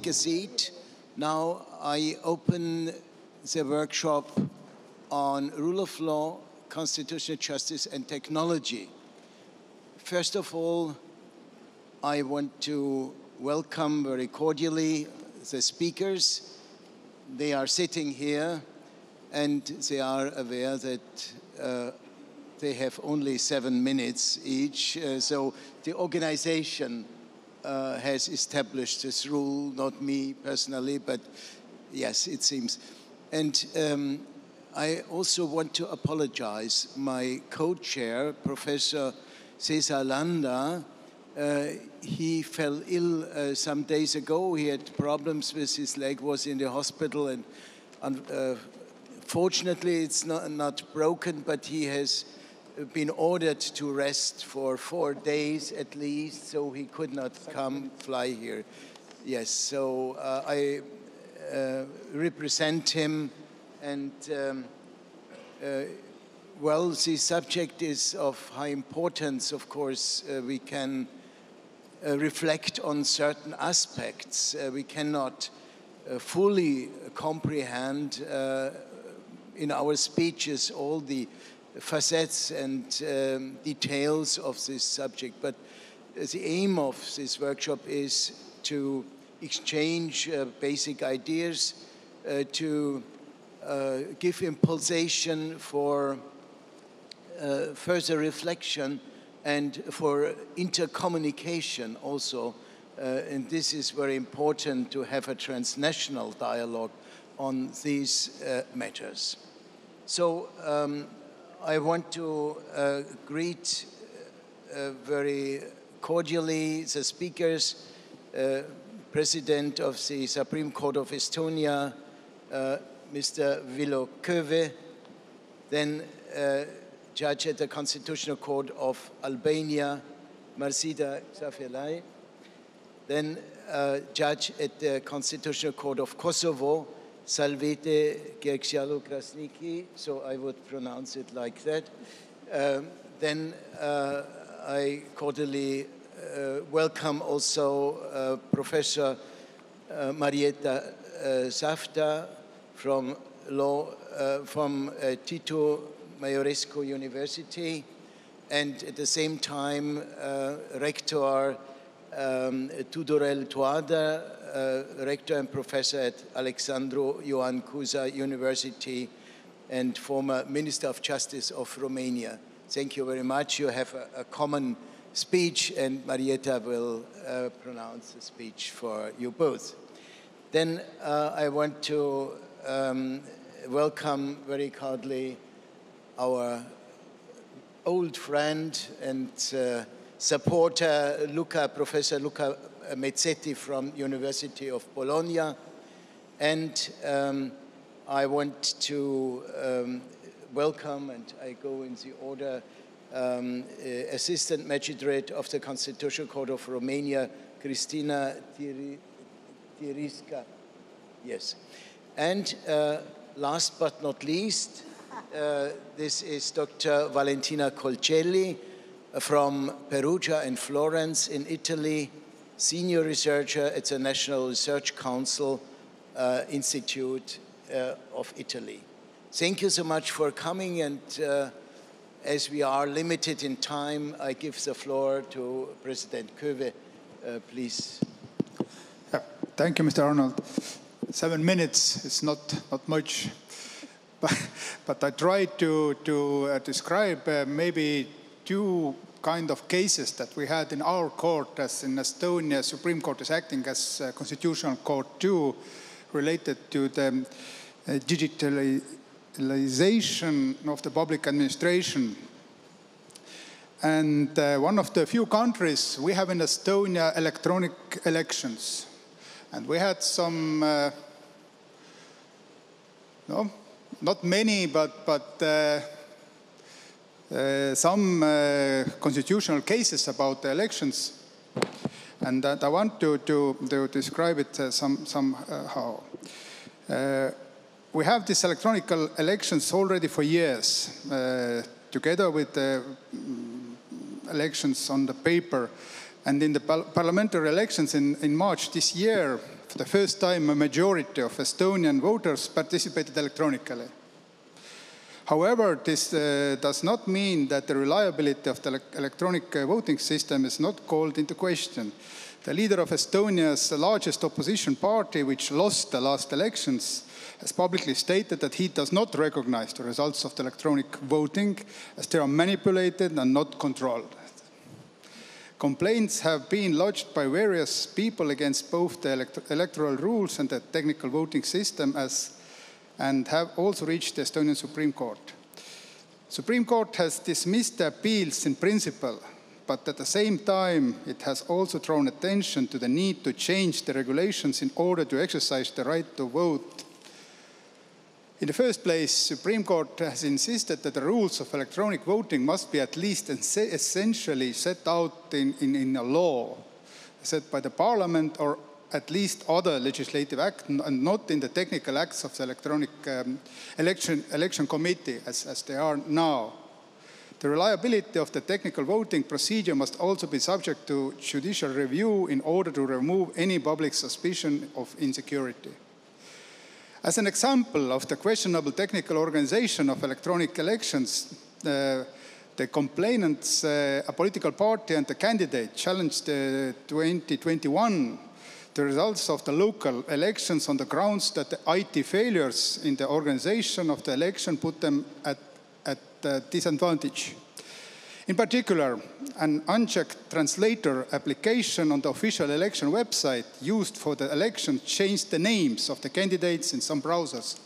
a seat. Now I open the workshop on rule of law, constitutional justice, and technology. First of all, I want to welcome very cordially the speakers. They are sitting here, and they are aware that they have only 7 minutes each. So the organization has established this rule, not me personally, but yes, it seems. And I also want to apologize. My co-chair, Professor Cesar Landa, he fell ill some days ago. He had problems with his leg, was in the hospital, and fortunately it's not broken, but he has been ordered to rest for 4 days at least, so he could not fly here. Yes, so I represent him, and well, the subject is of high importance. Of course, we can reflect on certain aspects. We cannot fully comprehend in our speeches all the facets and details of this subject, but the aim of this workshop is to exchange basic ideas, to give impulsation for further reflection and for intercommunication also. And this is very important, to have a transnational dialogue on these matters. So I want to greet very cordially the speakers, President of the Supreme Court of Estonia, Mr. Villu Köwe, then Judge at the Constitutional Court of Albania, Marsida Xhaferllari, then Judge at the Constitutional Court of Kosovo, Selvete Gërxhaliu-Krasniqi, so I would pronounce it like that. Then I cordially welcome also Professor Marieta Safta from Titu Maiorescu University, and at the same time Rector Tudorel, Rector and Professor at Alexandru, Ioan, Cuza University, and former Minister of Justice of Romania. Thank you very much. You have a common speech, and Marieta will pronounce the speech for you both. Then I want to welcome very cordially our old friend and supporter, Luca, Professor Luca Mezzetti from University of Bologna. And I want to welcome, and I go in the order, Assistant Magistrate of the Constitutional Court of Romania, Cristina Tirisca. Yes. And last but not least, this is Dr. Valentina Colcelli from Perugia and Florence in Italy, senior researcher at the National Research Council Institute of Italy. Thank you so much for coming, and as we are limited in time, I give the floor to President Köwe, please. Yeah, thank you, Mr. Arnold. 7 minutes is not much, but I tried to describe maybe 2 kind of cases that we had in our court, as in Estonia, Supreme Court is acting as Constitutional Court too, related to the digitalization of the public administration. And one of the few countries we have in Estonia electronic elections. And we had some, no, not many, but some constitutional cases about the elections. And I want to describe it somehow. We have these electronic elections already for years, together with the elections on the paper. And in the parliamentary elections in March this year, for the first time, a majority of Estonian voters participated electronically. However, this does not mean that the reliability of the electronic voting system is not called into question. The leader of Estonia's largest opposition party, which lost the last elections, has publicly stated that he does not recognize the results of the electronic voting as they are manipulated and not controlled. Complaints have been lodged by various people against both the electoral rules and the technical voting system and have also reached the Estonian Supreme Court. Supreme Court has dismissed the appeals in principle, but at the same time, it has also drawn attention to the need to change the regulations in order to exercise the right to vote. In the first place, Supreme Court has insisted that the rules of electronic voting must be at least essentially set out in a law, set by the Parliament or at least other legislative act, and not in the technical acts of the electronic election committee as they are now. The reliability of the technical voting procedure must also be subject to judicial review in order to remove any public suspicion of insecurity. As an example of the questionable technical organization of electronic elections, the complainants, a political party and the candidate challenged 2021 the results of the local elections on the grounds that the IT failures in the organization of the election put them at disadvantage. In particular, an unchecked translator application on the official election website used for the election changed the names of the candidates in some browsers,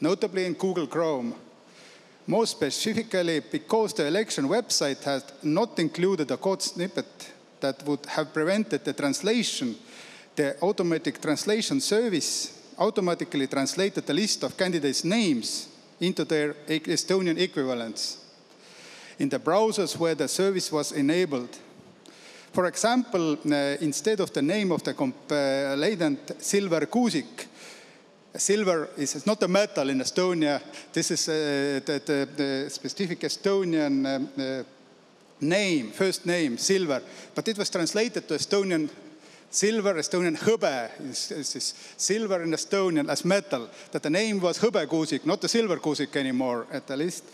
notably in Google Chrome. More specifically, because the election website had not included a code snippet that would have prevented the translation, the automatic translation service automatically translated the list of candidates' names into their Estonian equivalents in the browsers where the service was enabled. For example, instead of the name of the complainant, Silver Kuusik, silver is not a metal in Estonia. This is the specific Estonian name, first name, silver. But it was translated to Estonian silver, Estonian hõbe, is silver in Estonian as metal. That the name was Hõbe Kuusik, not the Silver Kuusik anymore at the list.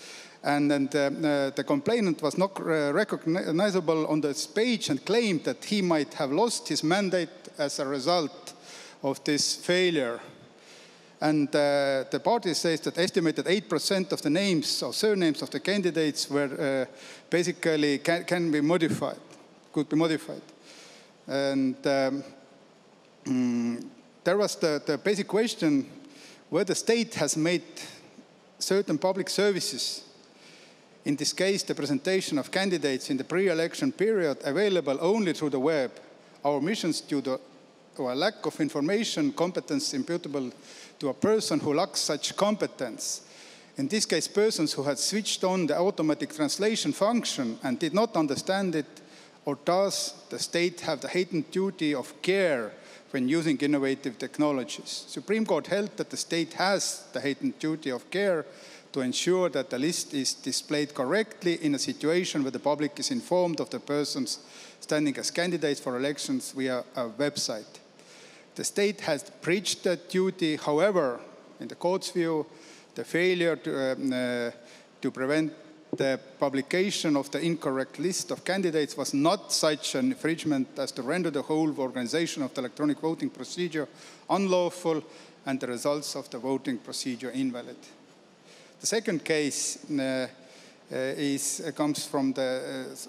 And the complainant was not recognizable on this page and claimed that he might have lost his mandate as a result of this failure. And the party says that estimated 8% of the names or surnames of the candidates were basically can be modified, could be modified. And there was the basic question where the state has made certain public services, in this case, the presentation of candidates in the pre-election period, available only through the web. Our missions due to a lack of information competence imputable to a person who lacks such competence. In this case, persons who had switched on the automatic translation function and did not understand it, or does the state have the heightened duty of care when using innovative technologies? Supreme Court held that the state has the heightened duty of care to ensure that the list is displayed correctly in a situation where the public is informed of the persons standing as candidates for elections via a website. The state has breached that duty. However, in the court's view, the failure to prevent the publication of the incorrect list of candidates was not such an infringement as to render the whole organization of the electronic voting procedure unlawful and the results of the voting procedure invalid. The second case comes from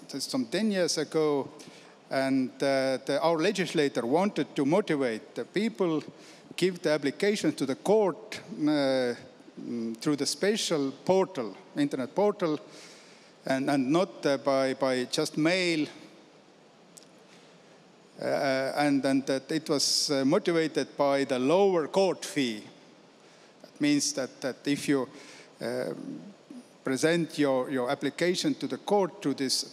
some 10 years ago, and our legislator wanted to motivate the people, give the application to the court through the special portal, internet portal, and not by just mail. And that it was motivated by the lower court fee. That means that if you present your application to the court to this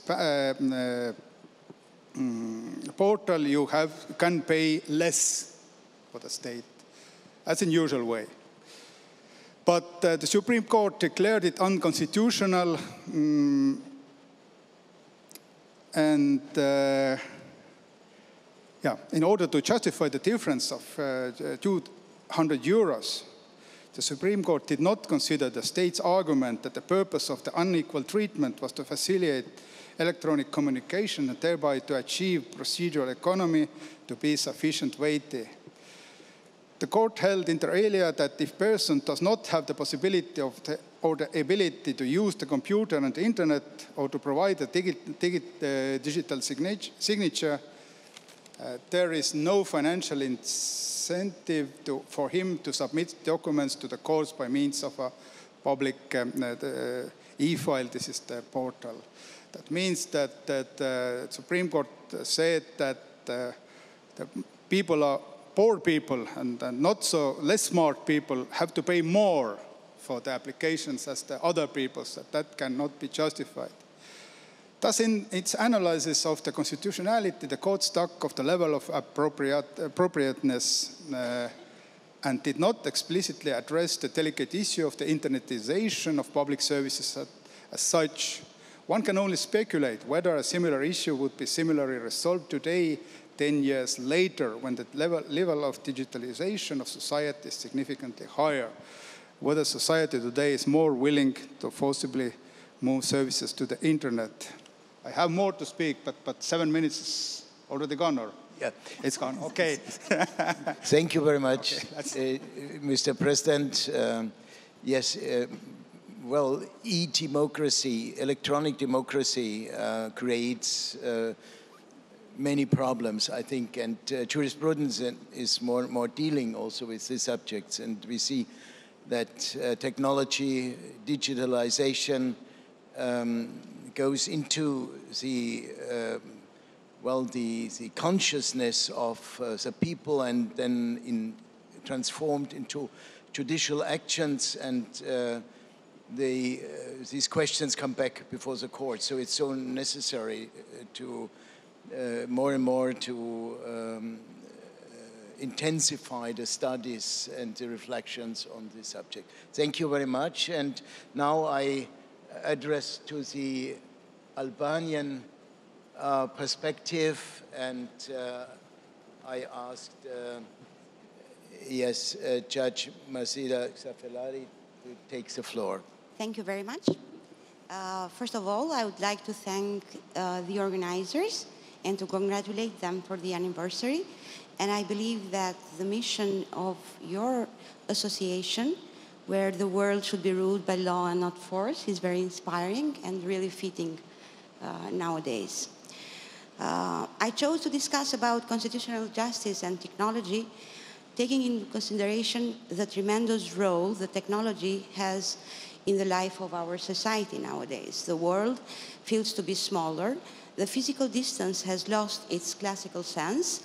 portal, you can pay less for the state, as in usual way. But the Supreme Court declared it unconstitutional, and Yeah, in order to justify the difference of 200 euros, the Supreme Court did not consider the state's argument that the purpose of the unequal treatment was to facilitate electronic communication and thereby to achieve procedural economy to be sufficient weighty. The court held inter alia that if person does not have the possibility or the ability to use the computer and the internet or to provide a digital signature, there is no financial incentive for him to submit documents to the courts by means of a public e-file. This is the portal. That means that the Supreme Court said that the people are poor people and not so less smart people have to pay more for the applications as the other people, that cannot be justified. Thus, in its analysis of the constitutionality, the court stuck of the level of appropriateness and did not explicitly address the delicate issue of the internetization of public services as such. One can only speculate whether a similar issue would be similarly resolved today, 10 years later, when the level of digitalization of society is significantly higher. Whether society today is more willing to forcibly move services to the internet. I have more to speak, but 7 minutes is already gone, or? Yeah. It's gone, okay. Thank you very much, Okay, Mr. President. Yes, well, e-democracy, electronic democracy creates many problems, I think, and jurisprudence is more dealing also with these subjects, and we see that technology, digitalization goes into the the consciousness of the people and then transformed into judicial actions, and these questions come back before the court. So it's so necessary to more and more to intensify the studies and the reflections on this subject. Thank you very much. And now I address to the Albanian perspective, and I asked, Judge Marsida Xhaferllari to take the floor. Thank you very much. First of all, I would like to thank the organizers and to congratulate them for the anniversary. And I believe that the mission of your association, where the world should be ruled by law and not force, is very inspiring and really fitting nowadays. I chose to discuss about constitutional justice and technology, taking into consideration the tremendous role that technology has in the life of our society nowadays. The world feels to be smaller. The physical distance has lost its classical sense.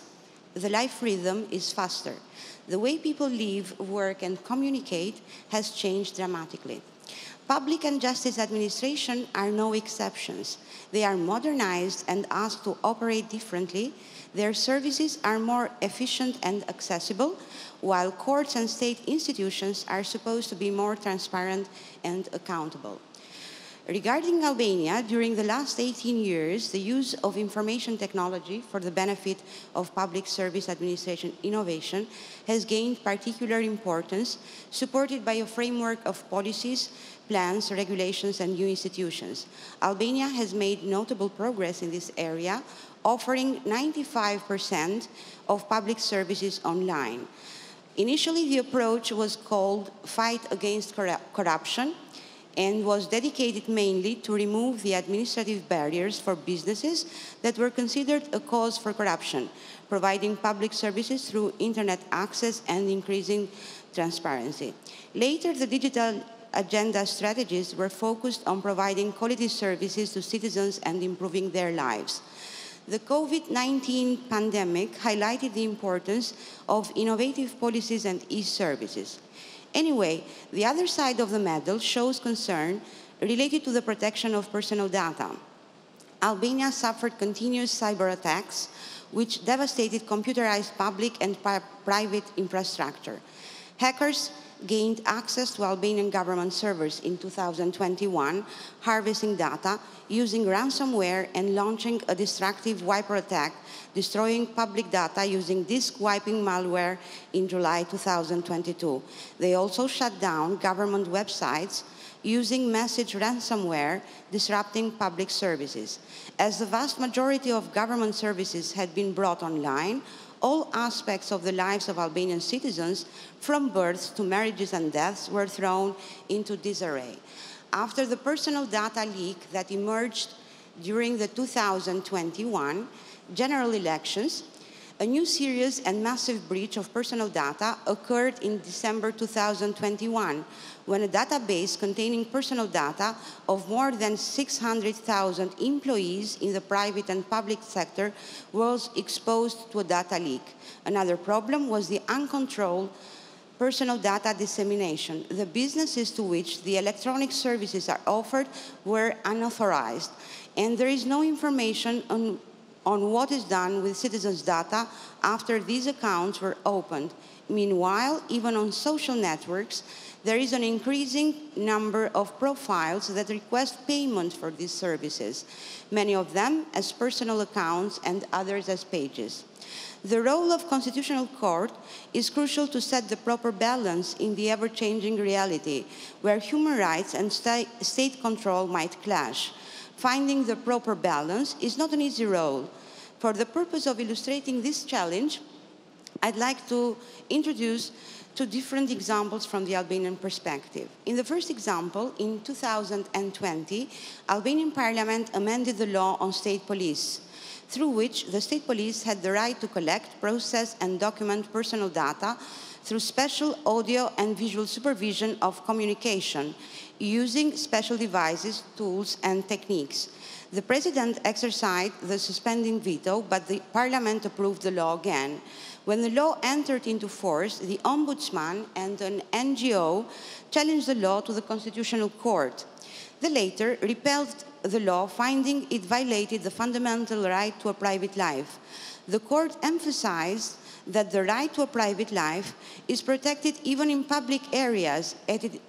The life rhythm is faster. The way people live, work, and communicate has changed dramatically. Public and justice administration are no exceptions. They are modernized and asked to operate differently. Their services are more efficient and accessible, while courts and state institutions are supposed to be more transparent and accountable. Regarding Albania, during the last 18 years, the use of information technology for the benefit of public service administration innovation has gained particular importance, supported by a framework of policies, plans, regulations, and new institutions. Albania has made notable progress in this area, offering 95% of public services online. Initially, the approach was called Fight Against Corruption, and was dedicated mainly to remove the administrative barriers for businesses that were considered a cause for corruption, providing public services through internet access and increasing transparency. Later, the digital agenda strategies were focused on providing quality services to citizens and improving their lives. The COVID-19 pandemic highlighted the importance of innovative policies and e-services. Anyway, the other side of the medal shows concern related to the protection of personal data. Albania suffered continuous cyber attacks, which devastated computerized public and private infrastructure. Hackers gained access to Albanian government servers in 2021, harvesting data, using ransomware, and launching a destructive wiper attack, destroying public data using disk-wiping malware in July 2022. They also shut down government websites using message ransomware, disrupting public services. As the vast majority of government services had been brought online, all aspects of the lives of Albanian citizens, from births to marriages and deaths, were thrown into disarray. After the personal data leak that emerged during the 2021 general elections, a new serious and massive breach of personal data occurred in December 2021, when a database containing personal data of more than 600,000 employees in the private and public sector was exposed to a data leak. Another problem was the uncontrolled personal data dissemination. The businesses to which the electronic services are offered were unauthorized, and there is no information on what is done with citizens' data after these accounts were opened. Meanwhile, even on social networks, there is an increasing number of profiles that request payment for these services, many of them as personal accounts and others as pages. The role of Constitutional Court is crucial to set the proper balance in the ever-changing reality, where human rights and state control might clash. Finding the proper balance is not an easy role. For the purpose of illustrating this challenge, I'd like to introduce two different examples from the Albanian perspective. In the first example, in 2020, Albanian Parliament amended the law on state police, through which the state police had the right to collect, process, and document personal data through special audio and visual supervision of communication, using special devices, tools, and techniques. The President exercised the suspending veto, but the Parliament approved the law again. When the law entered into force, the Ombudsman and an NGO challenged the law to the Constitutional Court. The latter repelled the law, finding it violated the fundamental right to a private life. The court emphasized that the right to a private life is protected even in public areas,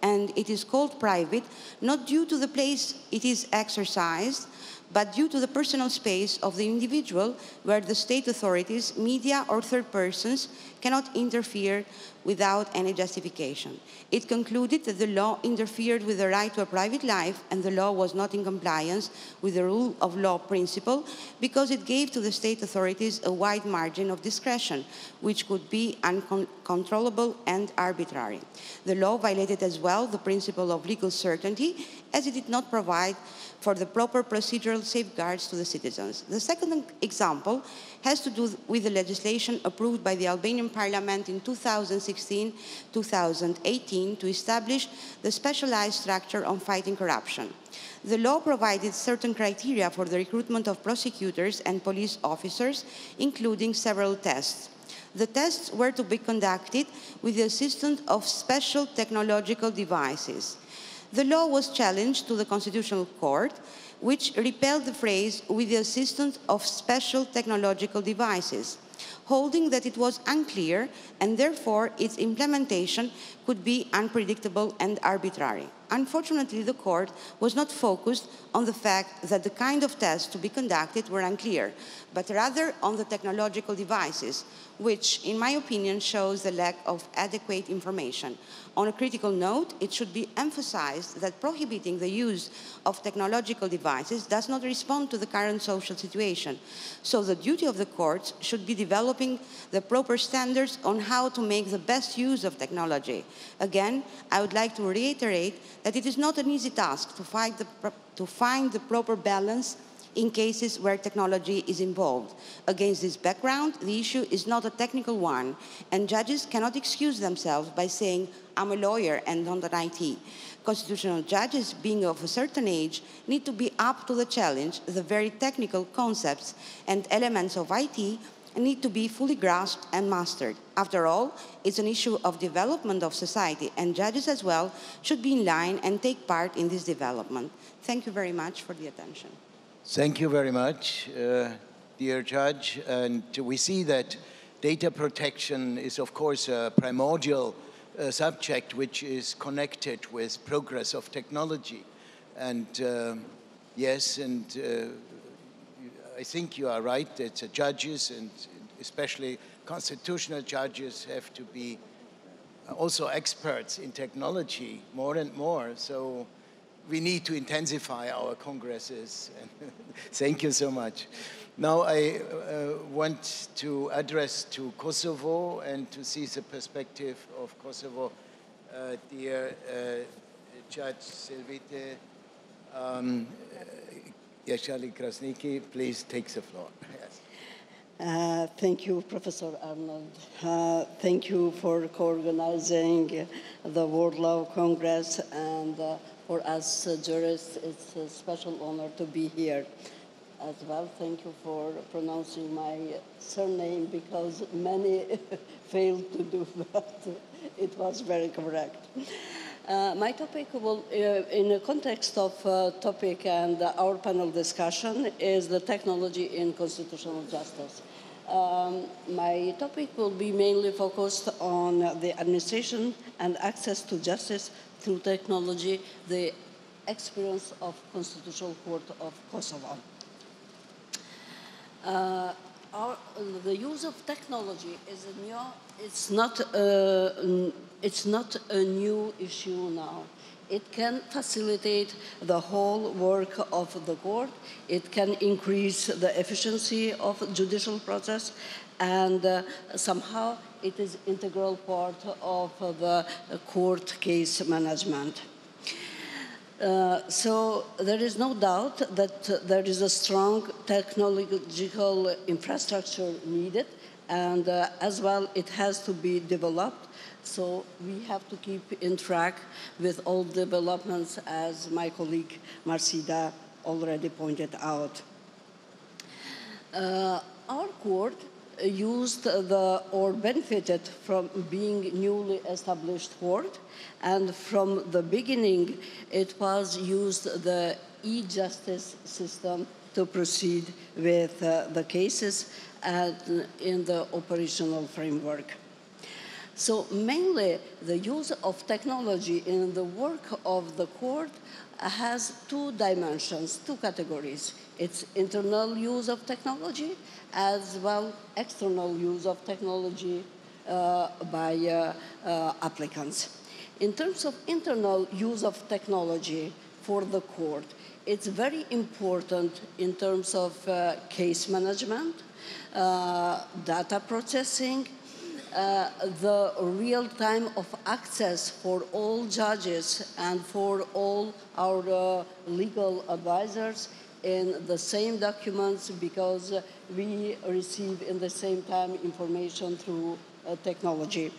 and it is called private not due to the place it is exercised, but due to the personal space of the individual, where the state authorities, media, or third persons cannot interfere without any justification. It concluded that the law interfered with the right to a private life, and the law was not in compliance with the rule of law principle because it gave to the state authorities a wide margin of discretion, which could be uncontrollable and arbitrary. The law violated as well the principle of legal certainty, as it did not provide for the proper procedural safeguards to the citizens. The second example has to do with the legislation approved by the Albanian Parliament in 2016-2018 to establish the specialized structure on fighting corruption. The law provided certain criteria for the recruitment of prosecutors and police officers, including several tests. The tests were to be conducted with the assistance of special technological devices. The law was challenged to the Constitutional Court, which repelled the phrase "with the assistance of special technological devices," holding that it was unclear and therefore its implementation could be unpredictable and arbitrary. Unfortunately, the court was not focused on the fact that the kind of tests to be conducted were unclear, but rather on the technological devices, which, in my opinion, shows the lack of adequate information. On a critical note, it should be emphasized that prohibiting the use of technological devices does not respond to the current social situation. So the duty of the courts should be developing the proper standards on how to make the best use of technology. Again, I would like to reiterate that it is not an easy task to find the proper balance in cases where technology is involved. Against this background, the issue is not a technical one, and judges cannot excuse themselves by saying, "I'm a lawyer and not an IT." Constitutional judges, being of a certain age, need to be up to the challenge. The very technical concepts and elements of IT need to be fully grasped and mastered. After all, it's an issue of development of society, and judges as well should be in line and take part in this development. Thank you very much for the attention. Thank you very much, dear Judge. And we see that data protection is, of course, a primordial subject which is connected with progress of technology. And yes, and I think you are right that the judges, and especially constitutional judges, have to be also experts in technology more and more. So we need to intensify our congresses. Thank you so much. Now I want to address to Kosovo and to see the perspective of Kosovo. Dear Judge Selvete, Gërxhaliu-Krasniqi, please take the floor. Yes. Thank you, Professor Arnold. Thank you for co-organizing the World Law Congress, and for us jurists, it's a special honor to be here as well. Thank you for pronouncing my surname, because many failed to do that. It was very correct. My topic will, in the context of topic and our panel discussion, is the technology in constitutional justice. My topic will be mainly focused on the administration and access to justice through technology, the experience of Constitutional Court of Kosovo. The use of technology is it's not a new issue now. It can facilitate the whole work of the court. It can increase the efficiency of the judicial process, and somehow it is an integral part of the court case management. So there is no doubt that there is a strong technological infrastructure needed, and as well it has to be developed. So we have to keep in track with all developments, as my colleague Marsida already pointed out. Our court used or benefited from being newly established court, and from the beginning it was used the e-justice system to proceed with the cases and in the operational framework. So mainly the use of technology in the work of the court has two dimensions, two categories. It's internal use of technology, as well external use of technology by applicants. In terms of internal use of technology for the court, it's very important in terms of case management, data processing, the real time of access for all judges and for all our legal advisors in the same documents, because we receive in the same time information through technology.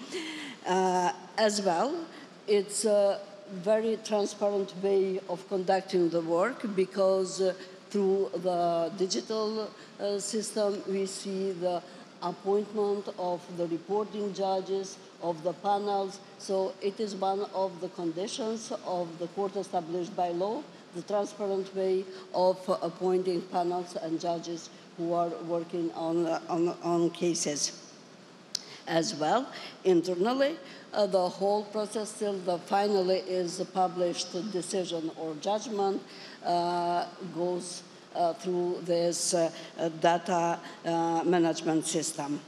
As well, it's a very transparent way of conducting the work, because through the digital system we see the appointment of the reporting judges, of the panels. So it is one of the conditions of the court established by law, the transparent way of appointing panels and judges who are working on cases. As well, internally, the whole process till the finally is published decision or judgment goes through this data management system.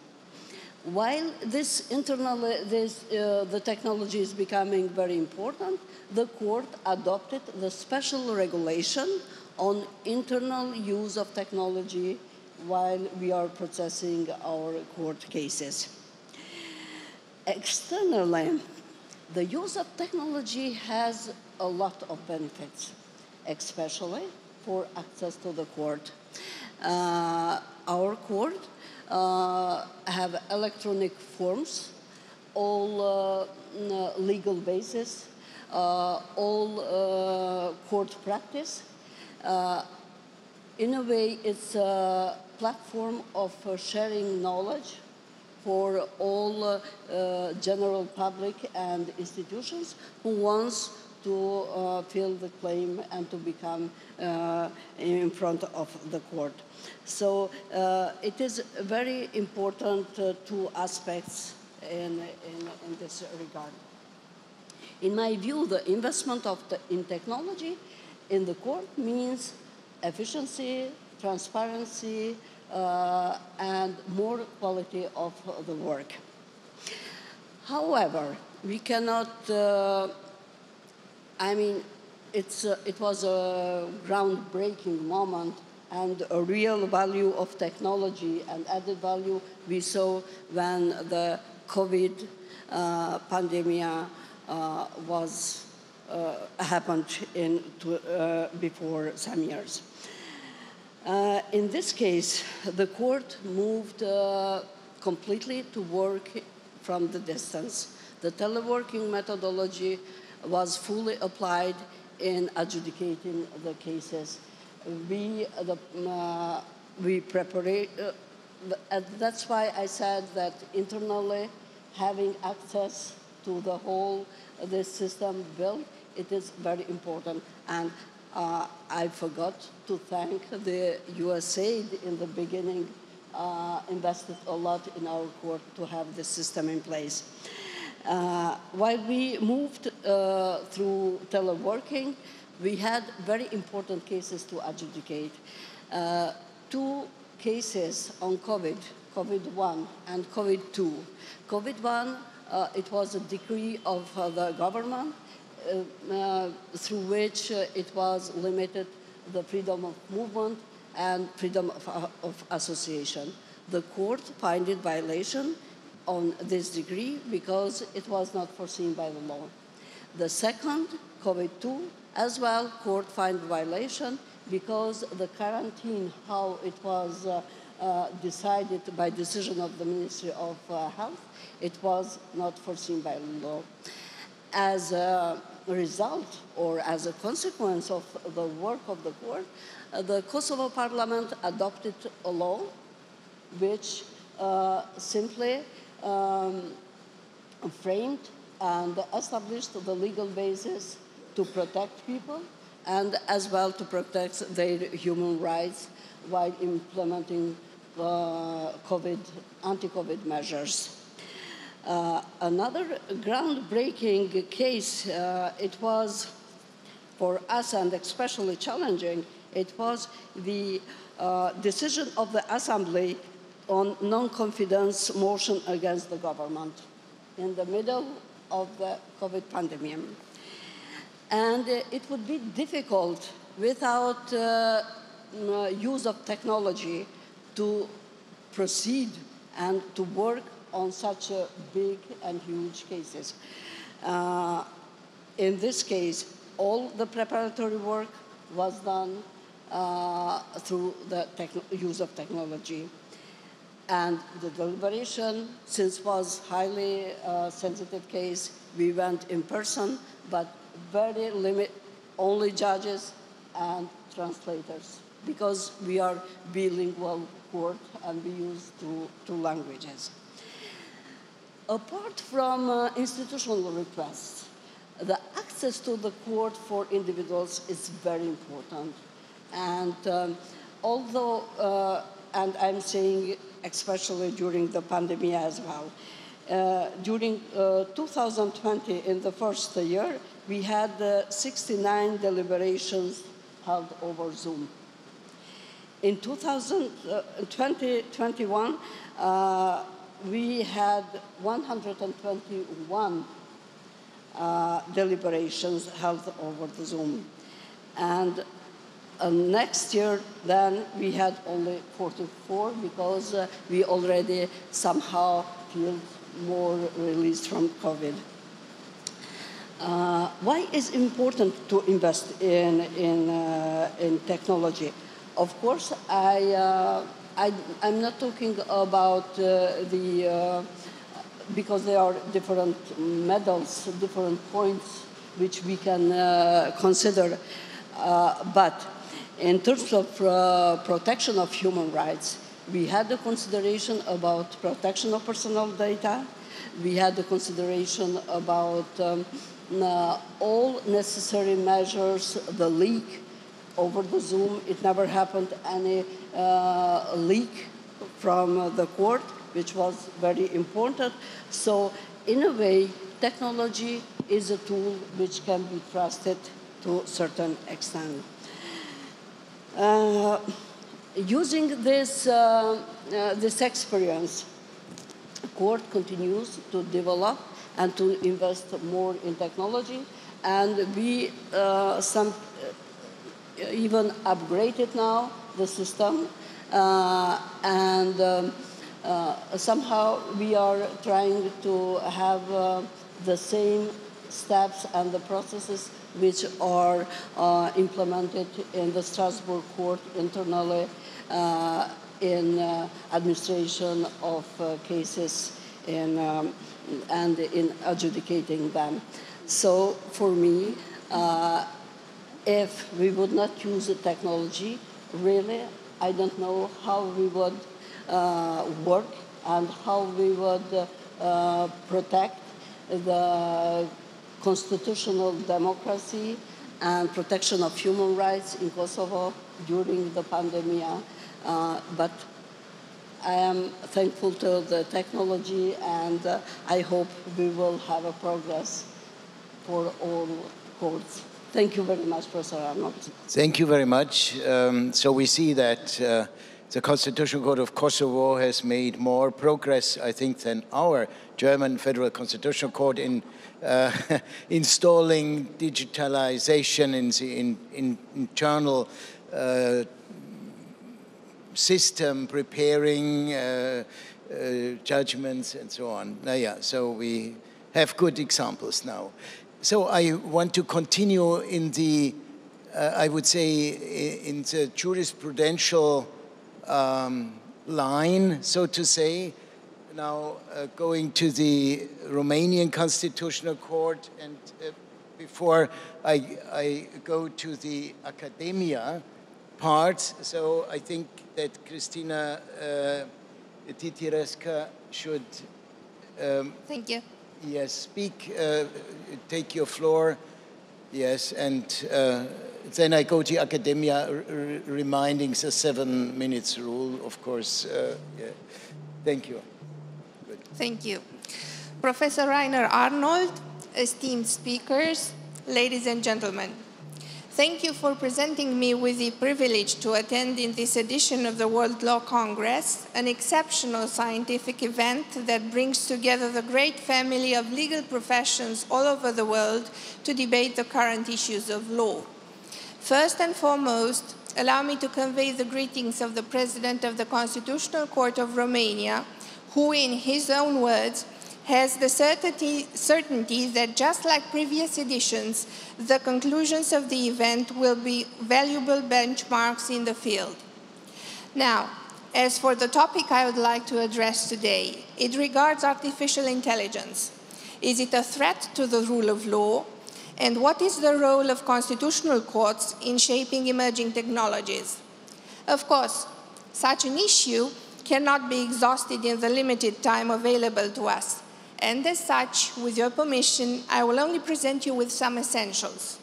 While this internally, the technology is becoming very important, the court adopted the special regulation on internal use of technology while we are processing our court cases. Externally, the use of technology has a lot of benefits, especially for access to the court. Our court have electronic forms, all legal basis, all court practice. In a way, it's a platform of sharing knowledge for all general public and institutions who wants to fill the claim and to become in front of the court. So it is very important two aspects in this regard. In my view, the investment in technology in the court means efficiency, transparency, and more quality of the work. However, we cannot, it was a groundbreaking moment and a real value of technology and added value we saw when the COVID pandemic happened before some years. In this case, the court moved completely to work from the distance. The teleworking methodology was fully applied in adjudicating the cases. That's why I said that internally, having access to the whole this system built, it is very important. And I forgot to thank the USAID in the beginning, invested a lot in our court to have this system in place. While we moved through teleworking, we had very important cases to adjudicate. 2 cases on COVID-1 and COVID-2. COVID-1, it was a decree of the government through which it was limited the freedom of movement and freedom of association. The court found it violation on this decree because it was not foreseen by the law. The second, COVID-2, as well, court found violation because the quarantine, how it was decided by decision of the Ministry of Health, it was not foreseen by law. As a result or as a consequence of the work of the court, the Kosovo Parliament adopted a law which simply framed and established the legal basis to protect people and as well to protect their human rights while implementing anti-COVID measures. Another groundbreaking case, it was for us and especially challenging, it was the decision of the Assembly on non-confidence motion against the government in the middle of the COVID pandemic. And it would be difficult without use of technology to proceed and to work on such big and huge cases. In this case, all the preparatory work was done through the use of technology. And the deliberation, since it was highly sensitive case, we went in person, but very only judges and translators, because we are bilingual court and we use two languages. Apart from institutional requests, the access to the court for individuals is very important. And although, and I'm saying especially during the pandemic as well, during 2020, in the first year, we had 69 deliberations held over Zoom. In 2021, we had 121 deliberations held over the Zoom. And next year, then, we had only 44 because we already somehow feel more released from COVID. Why is it important to invest in technology? Of course, I'm not talking about because there are different medals, different points which we can consider, but in terms of protection of human rights, we had the consideration about protection of personal data. We had the consideration about all necessary measures, the leak over the Zoom. It never happened any leak from the court, which was very important. So in a way, technology is a tool which can be trusted to a certain extent. Using this experience, the court continues to develop and to invest more in technology, and we even upgraded now the system, and somehow we are trying to have the same steps and the processes which are implemented in the Strasbourg court internally in administration of cases and in adjudicating them. So for me, if we would not use the technology, really, I don't know how we would work and how we would protect the constitutional democracy and protection of human rights in Kosovo during the pandemic. But I am thankful to the technology, and I hope we will have a progress for all courts. Thank you very much, Professor Arnold. Thank you very much. So we see that the Constitutional Court of Kosovo has made more progress, I think, than our German Federal Constitutional Court in installing digitalization in the internal system, preparing judgments and so on. So we have good examples now. So I want to continue in the, I would say, in the jurisprudential line, so to say. Now going to the Romanian Constitutional Court, and before I go to the academia part, so I think that Cristina Titiresca should thank you. Yes, speak, take your floor, yes, and then I go to academia, reminding the 7 minutes rule, of course. Yeah. Thank you. Good. Thank you. Professor Rainer Arnold, esteemed speakers, ladies and gentlemen, thank you for presenting me with the privilege to attend in this edition of the World Law Congress, an exceptional scientific event that brings together the great family of legal professions all over the world to debate the current issues of law. First and foremost, allow me to convey the greetings of the President of the Constitutional Court of Romania, who, in his own words, has the certainty that, just like previous editions, the conclusions of the event will be valuable benchmarks in the field. Now, as for the topic I would like to address today, it regards artificial intelligence. Is it a threat to the rule of law? And what is the role of constitutional courts in shaping emerging technologies? Of course, such an issue cannot be exhausted in the limited time available to us. And as such, with your permission, I will only present you with some essentials.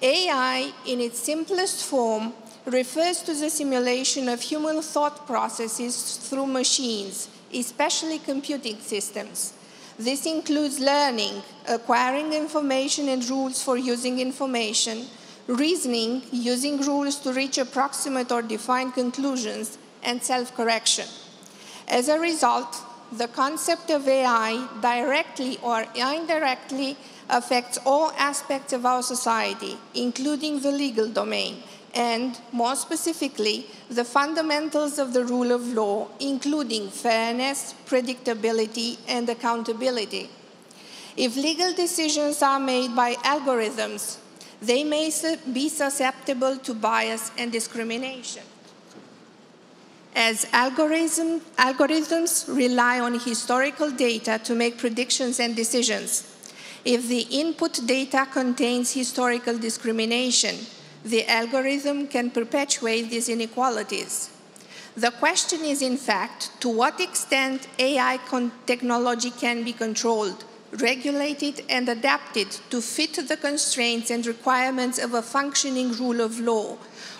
AI, in its simplest form, refers to the simulation of human thought processes through machines, especially computing systems. This includes learning, acquiring information and rules for using information, reasoning, using rules to reach approximate or defined conclusions, and self-correction. As a result, the concept of AI directly or indirectly affects all aspects of our society, including the legal domain, and, more specifically, the fundamentals of the rule of law, including fairness, predictability, and accountability. If legal decisions are made by algorithms, they may be susceptible to bias and discrimination. As algorithms rely on historical data to make predictions and decisions. If the input data contains historical discrimination, the algorithm can perpetuate these inequalities. The question is, in fact, to what extent AI technology can be controlled, regulated, and adapted to fit the constraints and requirements of a functioning rule of law,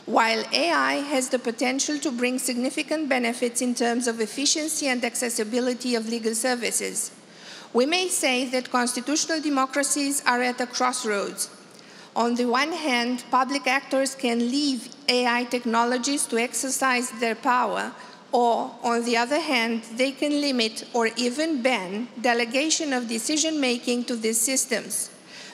while AI has the potential to bring significant benefits in terms of efficiency and accessibility of legal services. We may say that constitutional democracies are at a crossroads. On the one hand, public actors can leave AI technologies to exercise their power, or on the other hand, they can limit or even ban delegation of decision-making to these systems.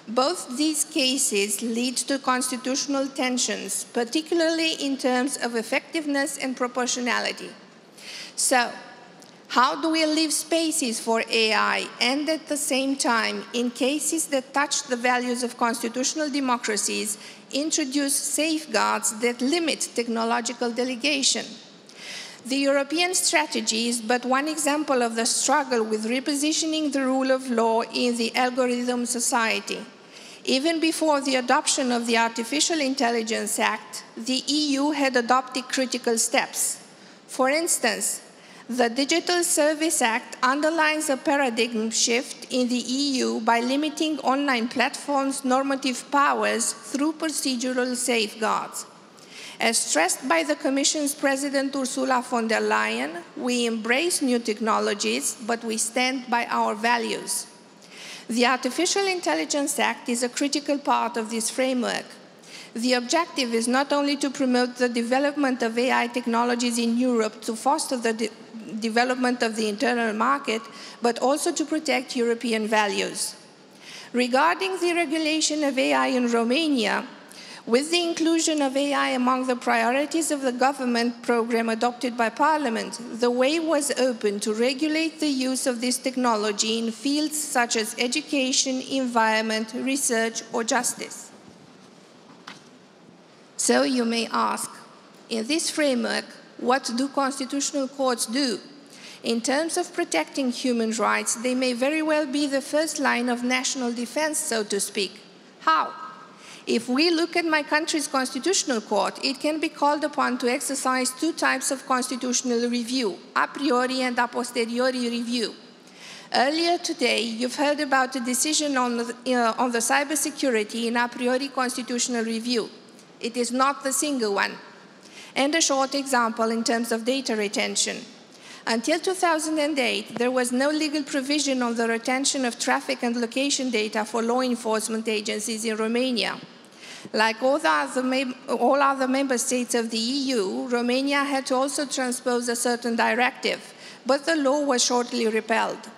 Both these cases lead to constitutional tensions, particularly in terms of effectiveness and proportionality. So, how do we leave spaces for AI and at the same time, in cases that touch the values of constitutional democracies, introduce safeguards that limit technological delegation? The European strategy is but one example of the struggle with repositioning the rule of law in the algorithm society. Even before the adoption of the Artificial Intelligence Act, the EU had adopted critical steps. For instance, the Digital Service Act underlines a paradigm shift in the EU by limiting online platforms' normative powers through procedural safeguards. As stressed by the Commission's President Ursula von der Leyen, we embrace new technologies, but we stand by our values. The Artificial Intelligence Act is a critical part of this framework. The objective is not only to promote the development of AI technologies in Europe to foster the development of the internal market, but also to protect European values. Regarding the regulation of AI in Romania, with the inclusion of AI among the priorities of the government program adopted by Parliament, the way was open to regulate the use of this technology in fields such as education, environment, research, or justice. So you may ask, in this framework, what do constitutional courts do? In terms of protecting human rights, they may very well be the first line of national defense, so to speak. How? If we look at my country's constitutional court, it can be called upon to exercise two types of constitutional review, a priori and a posteriori review. Earlier today, you've heard about a decision on the cybersecurity in a priori constitutional review. It is not the single one. And a short example in terms of data retention. Until 2008, there was no legal provision on the retention of traffic and location data for law enforcement agencies in Romania. Like all other member states of the EU, Romania had to also transpose a certain directive, but the law was shortly repealed.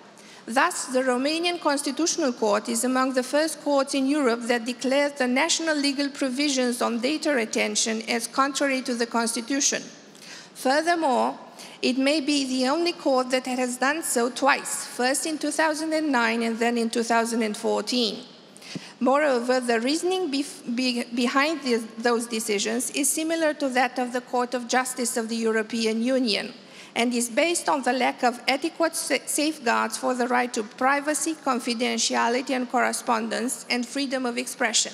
Thus, the Romanian Constitutional Court is among the first courts in Europe that declared the national legal provisions on data retention as contrary to the Constitution. Furthermore, it may be the only court that has done so twice, first in 2009 and then in 2014. Moreover, the reasoning behind those decisions is similar to that of the Court of Justice of the European Union, and is based on the lack of adequate safeguards for the right to privacy, confidentiality and correspondence, and freedom of expression.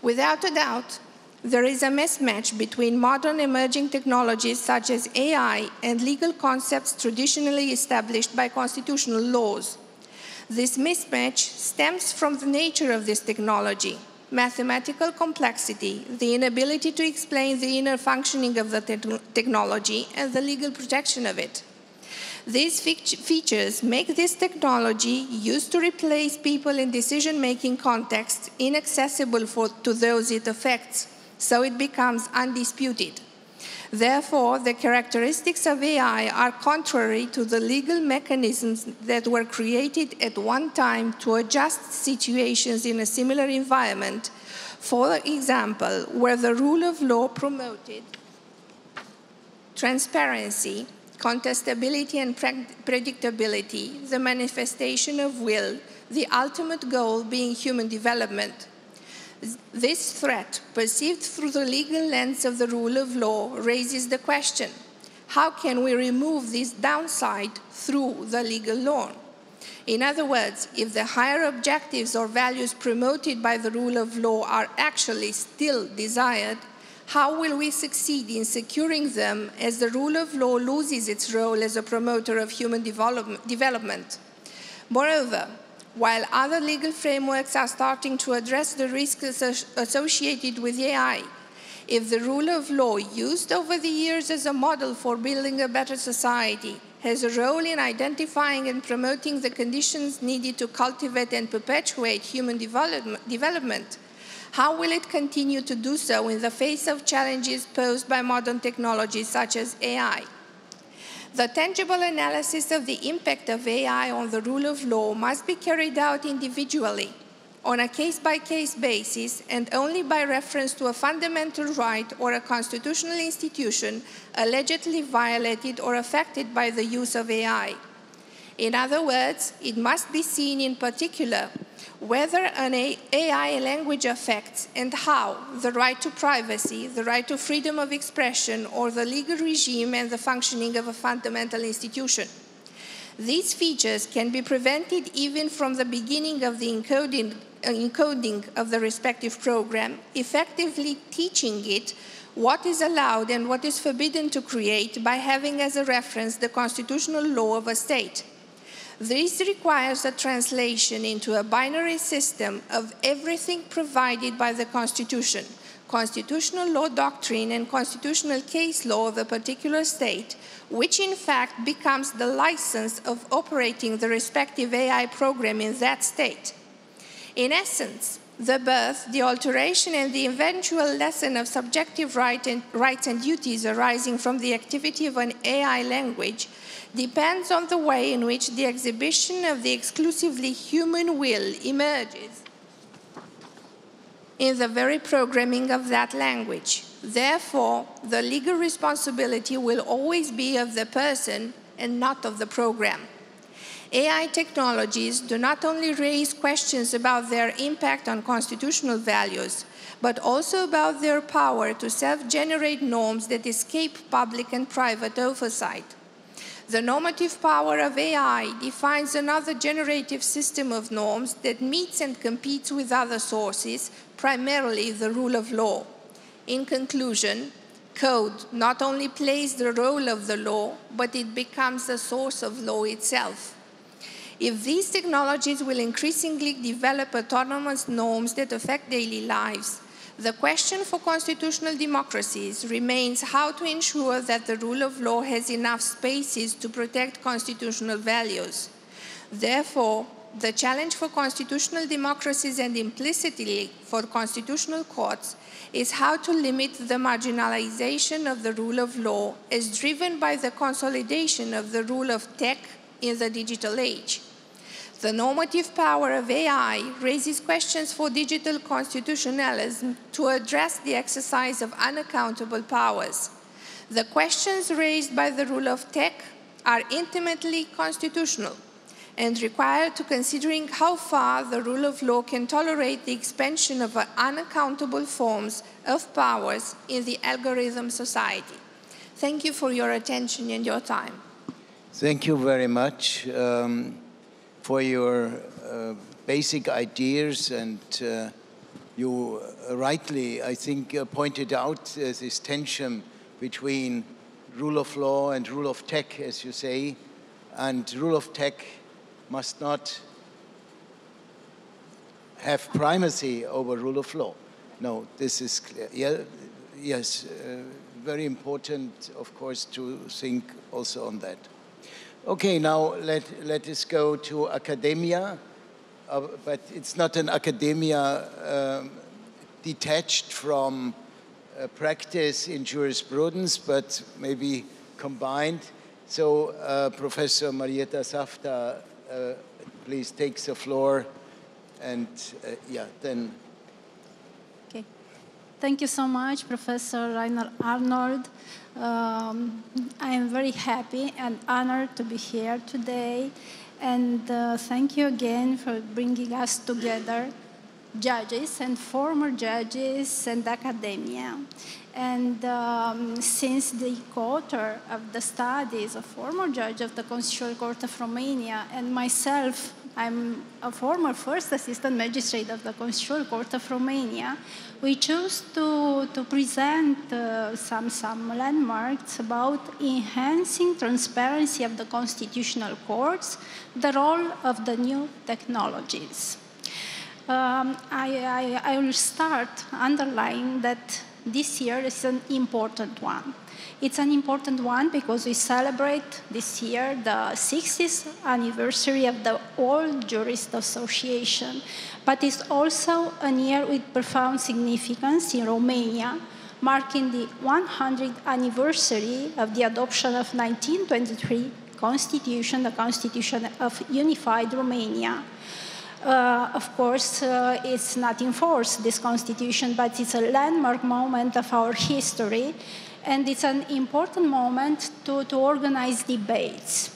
Without a doubt, there is a mismatch between modern emerging technologies such as AI and legal concepts traditionally established by constitutional laws. This mismatch stems from the nature of this technology, mathematical complexity, the inability to explain the inner functioning of the technology, and the legal protection of it. These features make this technology used to replace people in decision-making contexts inaccessible to those it affects, so it becomes undisputed. Therefore, the characteristics of AI are contrary to the legal mechanisms that were created at one time to adjust situations in a similar environment. For example, where the rule of law promoted transparency, contestability and predictability, the manifestation of will, the ultimate goal being human development. This threat, perceived through the legal lens of the rule of law, raises the question, how can we remove this downside through the legal law? In other words, if the higher objectives or values promoted by the rule of law are actually still desired, how will we succeed in securing them as the rule of law loses its role as a promoter of human development? Moreover, while other legal frameworks are starting to address the risks associated with AI, if the rule of law used over the years as a model for building a better society has a role in identifying and promoting the conditions needed to cultivate and perpetuate human development, how will it continue to do so in the face of challenges posed by modern technologies such as AI? The tangible analysis of the impact of AI on the rule of law must be carried out individually, on a case-by-case basis, and only by reference to a fundamental right or a constitutional institution allegedly violated or affected by the use of AI. In other words, it must be seen in particular whether an AI language affects and how the right to privacy, the right to freedom of expression, or the legal regime and the functioning of a fundamental institution. These features can be prevented even from the beginning of the encoding of the respective program, effectively teaching it what is allowed and what is forbidden to create by having as a reference the constitutional law of a state. This requires a translation into a binary system of everything provided by the Constitution, constitutional law doctrine and constitutional case law of a particular state, which in fact becomes the license of operating the respective AI program in that state. In essence, the birth, the alteration, and the eventual lesson of subjective rights and duties arising from the activity of an AI language depends on the way in which the exhibition of the exclusively human will emerges in the very programming of that language. Therefore, the legal responsibility will always be of the person and not of the program. AI technologies do not only raise questions about their impact on constitutional values, but also about their power to self-generate norms that escape public and private oversight. The normative power of AI defines another generative system of norms that meets and competes with other sources, primarily the rule of law. In conclusion, code not only plays the role of the law, but it becomes the source of law itself. If these technologies will increasingly develop autonomous norms that affect daily lives, the question for constitutional democracies remains how to ensure that the rule of law has enough spaces to protect constitutional values. Therefore, the challenge for constitutional democracies and implicitly for constitutional courts is how to limit the marginalization of the rule of law as driven by the consolidation of the rule of tech in the digital age. The normative power of AI raises questions for digital constitutionalism to address the exercise of unaccountable powers. The questions raised by the rule of tech are intimately constitutional and require to considering how far the rule of law can tolerate the expansion of unaccountable forms of powers in the algorithm society. Thank you for your attention and your time. Thank you very much for your basic ideas, and you rightly, I think, pointed out this tension between rule of law and rule of tech, as you say, and rule of tech must not have primacy over rule of law. No, this is clear. Yeah, yes, very important, of course, to think also on that. Okay, now let us go to academia, but it's not an academia detached from practice in jurisprudence, but maybe combined. So Professor Marieta Safta, please take the floor, and yeah, then. Okay. Thank you so much, Professor Rainer Arnold. I am very happy and honored to be here today, and thank you again for bringing us together, judges and former judges and academia. And since the co-author of the study is a former judge of the Constitutional Court of Romania, and myself, I'm a former first assistant magistrate of the Constitutional Court of Romania, we chose to present some landmarks about enhancing transparency of the constitutional courts, the role of the new technologies. I will start underlining that this year is an important one. It's an important one because we celebrate this year the 60th anniversary of the Old Jurist Association, but it's also a year with profound significance in Romania, marking the 100th anniversary of the adoption of 1923 Constitution, the Constitution of Unified Romania. Of course, it's not in force, this Constitution, but it's a landmark moment of our history, and it's an important moment to organize debates.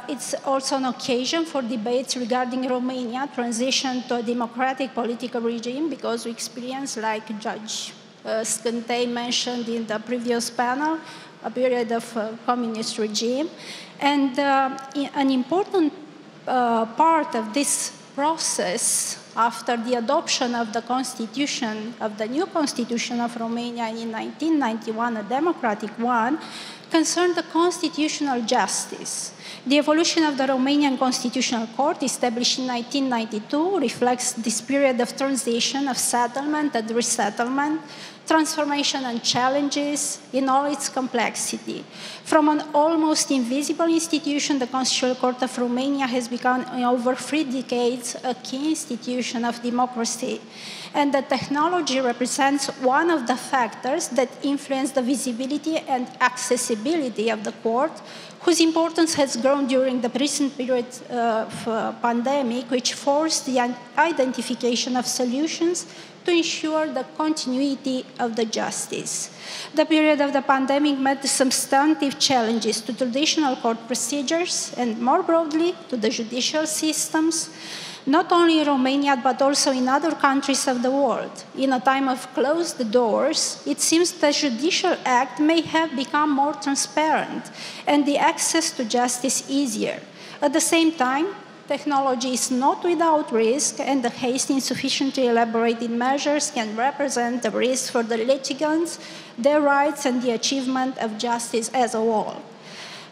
It's also an occasion for debates regarding Romania transition to a democratic political regime, because we experience, like Judge Scântei mentioned in the previous panel, a period of communist regime. And an important part of this process after the adoption of the constitution, of the new constitution of Romania in 1991, a democratic one, concerned the constitutional justice. The evolution of the Romanian Constitutional Court, established in 1992, reflects this period of transition, of settlement and resettlement, transformation and challenges in all its complexity. From an almost invisible institution, the Constitutional Court of Romania has become, in over 3 decades, a key institution of democracy. And the technology represents one of the factors that influence the visibility and accessibility of the court, whose importance has grown during the recent period of pandemic, which forced the identification of solutions to ensure the continuity of the justice. The period of the pandemic met substantive challenges to traditional court procedures and, more broadly, to the judicial systems, not only in Romania, but also in other countries of the world. In a time of closed doors, it seems the judicial act may have become more transparent and the access to justice easier. At the same time, technology is not without risk, and the hasty, insufficiently elaborated measures can represent a risk for the litigants, their rights, and the achievement of justice as a whole.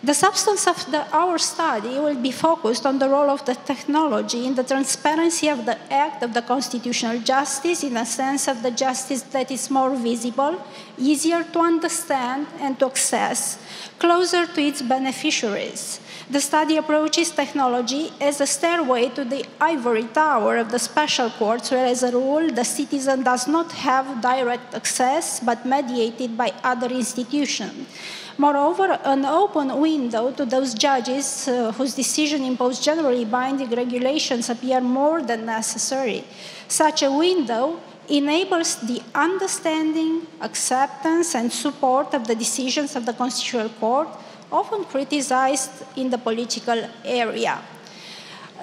The substance of our study will be focused on the role of the technology in the transparency of the act of the constitutional justice, in a sense of the justice that is more visible, easier to understand and to access, closer to its beneficiaries. The study approaches technology as a stairway to the ivory tower of the special courts, where, as a rule, the citizen does not have direct access, but mediated by other institutions. Moreover, an open window to those judges whose decisions impose generally binding regulations appear more than necessary. Such a window enables the understanding, acceptance, and support of the decisions of the Constitutional Court, often criticized in the political area.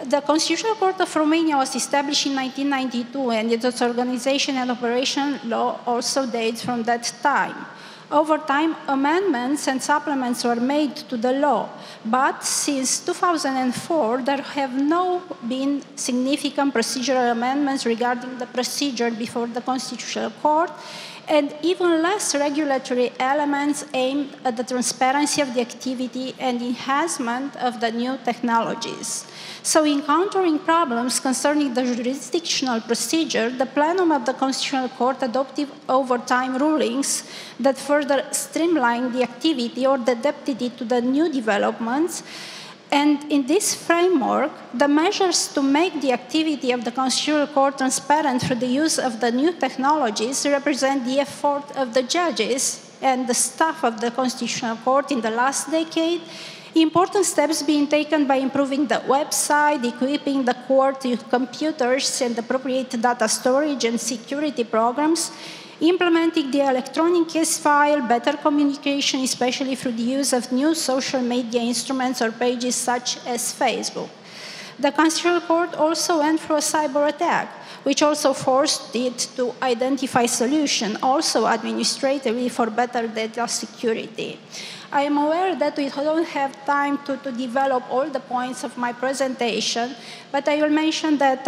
The Constitutional Court of Romania was established in 1992, and its organization and operation law also dates from that time. Over time, amendments and supplements were made to the law, but since 2004, there have not been significant procedural amendments regarding the procedure before the Constitutional Court, and even less regulatory elements aimed at the transparency of the activity and enhancement of the new technologies. So, encountering problems concerning the jurisdictional procedure, the plenum of the Constitutional Court adopted over time rulings that further streamlined the activity or adapted it to the new developments. And in this framework, the measures to make the activity of the Constitutional Court transparent through the use of the new technologies represent the effort of the judges and the staff of the Constitutional Court in the last decade. Important steps being taken by improving the website, equipping the court with computers and appropriate data storage and security programs, implementing the electronic case file, better communication, especially through the use of new social media instruments or pages such as Facebook. The Constitutional Court also went through a cyber attack, which also forced it to identify solutions, also administratively, for better data security. I am aware that we don't have time to develop all the points of my presentation, but I will mention that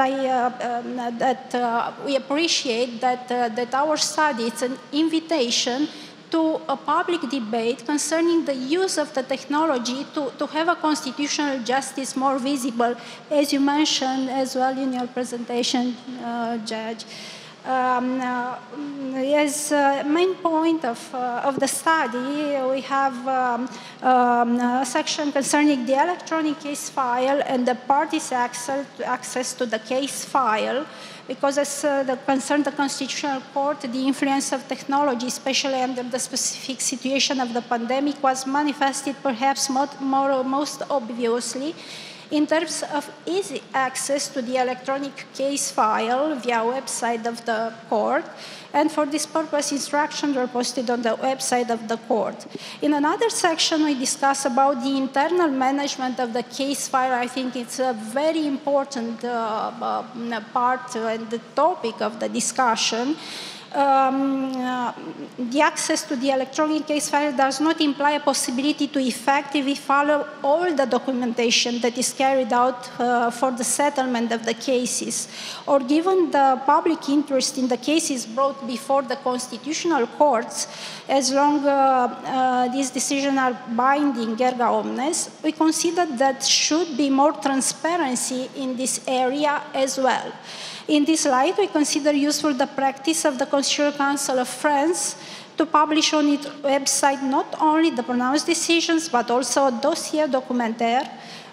we appreciate that our study is an invitation to a public debate concerning the use of the technology to have a constitutional justice more visible, as you mentioned as well in your presentation, Judge. As main point of the study, we have a section concerning the electronic case file and the parties' access to the case file, because as concerned the Constitutional Court, the influence of technology, especially under the specific situation of the pandemic, was manifested perhaps most obviously in terms of easy access to the electronic case file via website of the court, and for this purpose instructions were posted on the website of the court. In another section we discuss about the internal management of the case file. I think it's a very important part and the topic of the discussion. The access to the electronic case file does not imply a possibility to effectively follow all the documentation that is carried out for the settlement of the cases, or given the public interest in the cases brought before the constitutional courts, as long these decisions are binding erga omnes, we consider that should be more transparency in this area as well. In this light, we consider useful the practice of the Constitutional Council of France to publish on its website not only the pronounced decisions, but also a dossier documentaire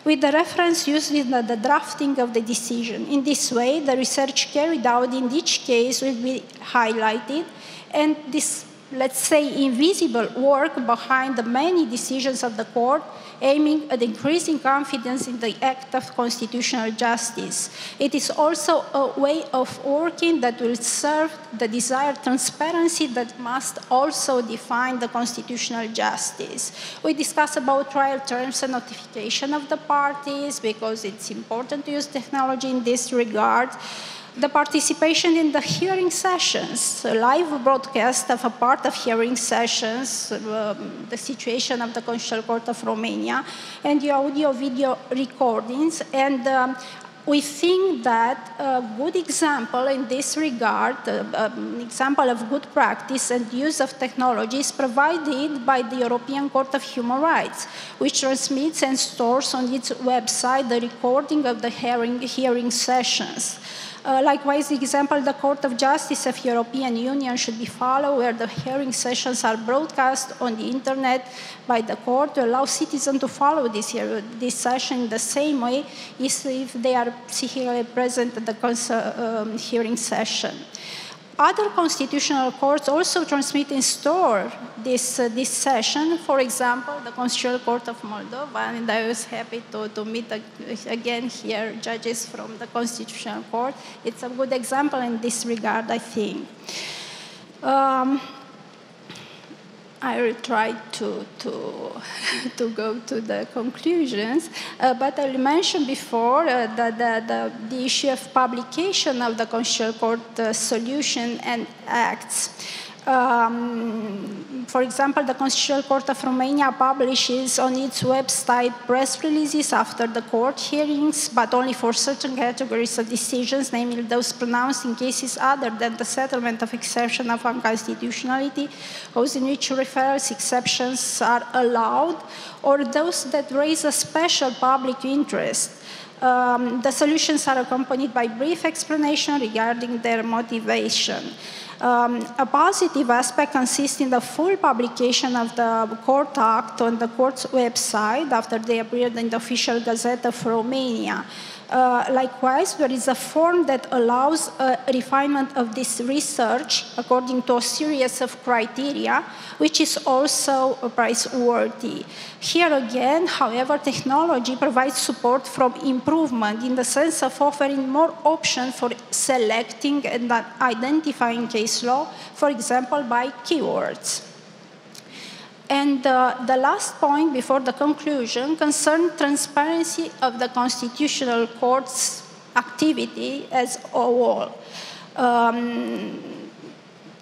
with the reference used in the drafting of the decision. In this way, the research carried out in each case will be highlighted, and this, let's say, invisible work behind the many decisions of the court, aiming at increasing confidence in the act of constitutional justice. It is also a way of working that will serve the desired transparency that must also define the constitutional justice. We discuss about trial terms and notification of the parties, because it's important to use technology in this regard. The participation in the hearing sessions, a live broadcast of a part of hearing sessions, the situation of the Constitutional Court of Romania, and the audio-video recordings. And we think that a good example in this regard, an example of good practice and use of technology is provided by the European Court of Human Rights, which transmits and stores on its website the recording of the hearing sessions. Likewise, the example, the Court of Justice of European Union should be followed, where the hearing sessions are broadcast on the internet by the court to allow citizens to follow this session in the same way as if they are physically present at the hearing session. Other constitutional courts also transmit and store this session. For example, the Constitutional Court of Moldova, and I was happy to meet again here judges from the Constitutional Court. It's a good example in this regard, I think. I will try to go to the conclusions, but I mentioned before the issue of publication of the Constitutional Court solution and acts. For example, the Constitutional Court of Romania publishes on its website press releases after the court hearings, but only for certain categories of decisions, namely those pronounced in cases other than the settlement of exception of unconstitutionality, those in which referrals exceptions are allowed, or those that raise a special public interest. The solutions are accompanied by brief explanation regarding their motivation. A positive aspect consists in the full publication of the Court Act on the court's website after they appeared in the official Gazette of Romania. Likewise, there is a form that allows a refinement of this research according to a series of criteria, which is also praiseworthy. Here again, however, technology provides support from improvement in the sense of offering more options for selecting and identifying case law, for example, by keywords. And the last point before the conclusion concerns transparency of the Constitutional Court's activity as a whole.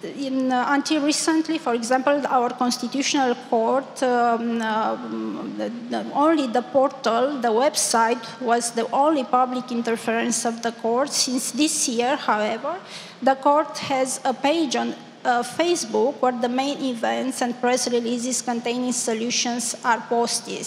Until recently, for example, our Constitutional Court, only the portal, the website, was the only public interference of the court. Since this year, however, the court has a page on Facebook, where the main events and press releases containing solutions are posted.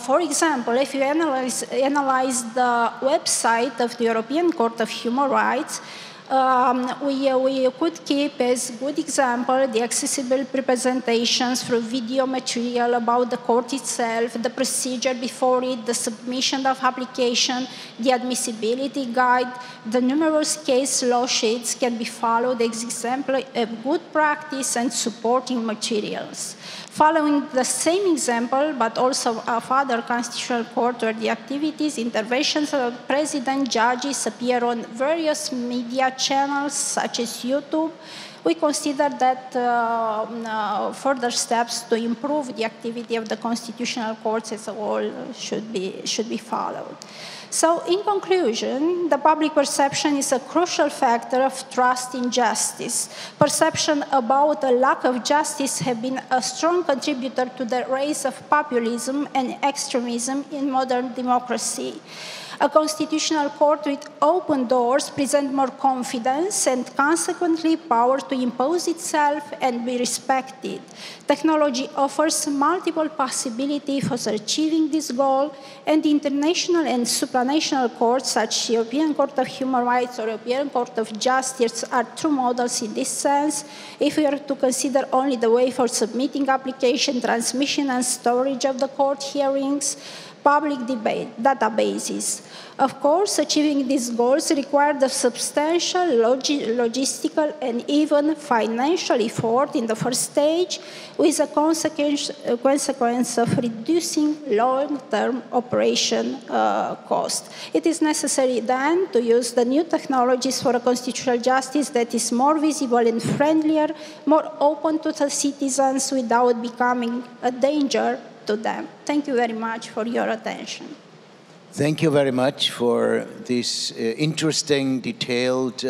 For example, if you analyze the website of the European Court of Human Rights, We could keep as good example the accessible representations through video material about the court itself, the procedure before it, the submission of application, the admissibility guide, the numerous case law sheets can be followed as example of good practice and supporting materials. Following the same example, but also of other constitutional court where the activities, interventions of president, judges appear on various media channels such as YouTube, we consider that further steps to improve the activity of the constitutional courts as a whole should be followed. So in conclusion, the public perception is a crucial factor of trust in justice. Perception about a lack of justice have been a strong contributor to the rise of populism and extremism in modern democracy. A constitutional court with open doors presents more confidence and consequently power to impose itself and be respected. Technology offers multiple possibilities for achieving this goal, and international and supranational courts such as European Court of Human Rights or European Court of Justice are true models in this sense if we are to consider only the way for submitting application, transmission and storage of the court hearings, public debate, databases. Of course, achieving these goals required a substantial logistical and even financial effort in the first stage, with a consequence of reducing long-term operation cost. It is necessary then to use the new technologies for a constitutional justice that is more visible and friendlier, more open to the citizens without becoming a danger to them. Thank you very much for your attention. Thank you very much for this interesting, detailed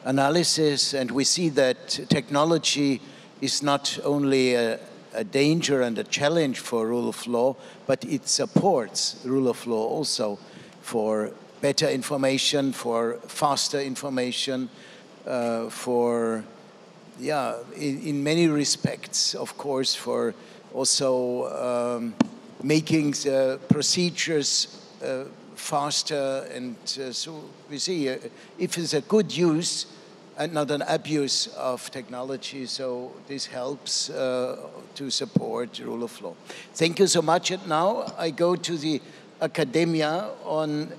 analysis. And we see that technology is not only a danger and a challenge for rule of law, but it supports rule of law also for better information, for faster information, in many respects, of course, for also making the procedures faster. And so we see if it's a good use and not an abuse of technology, so this helps to support rule of law. Thank you so much. And now I go to the academia on,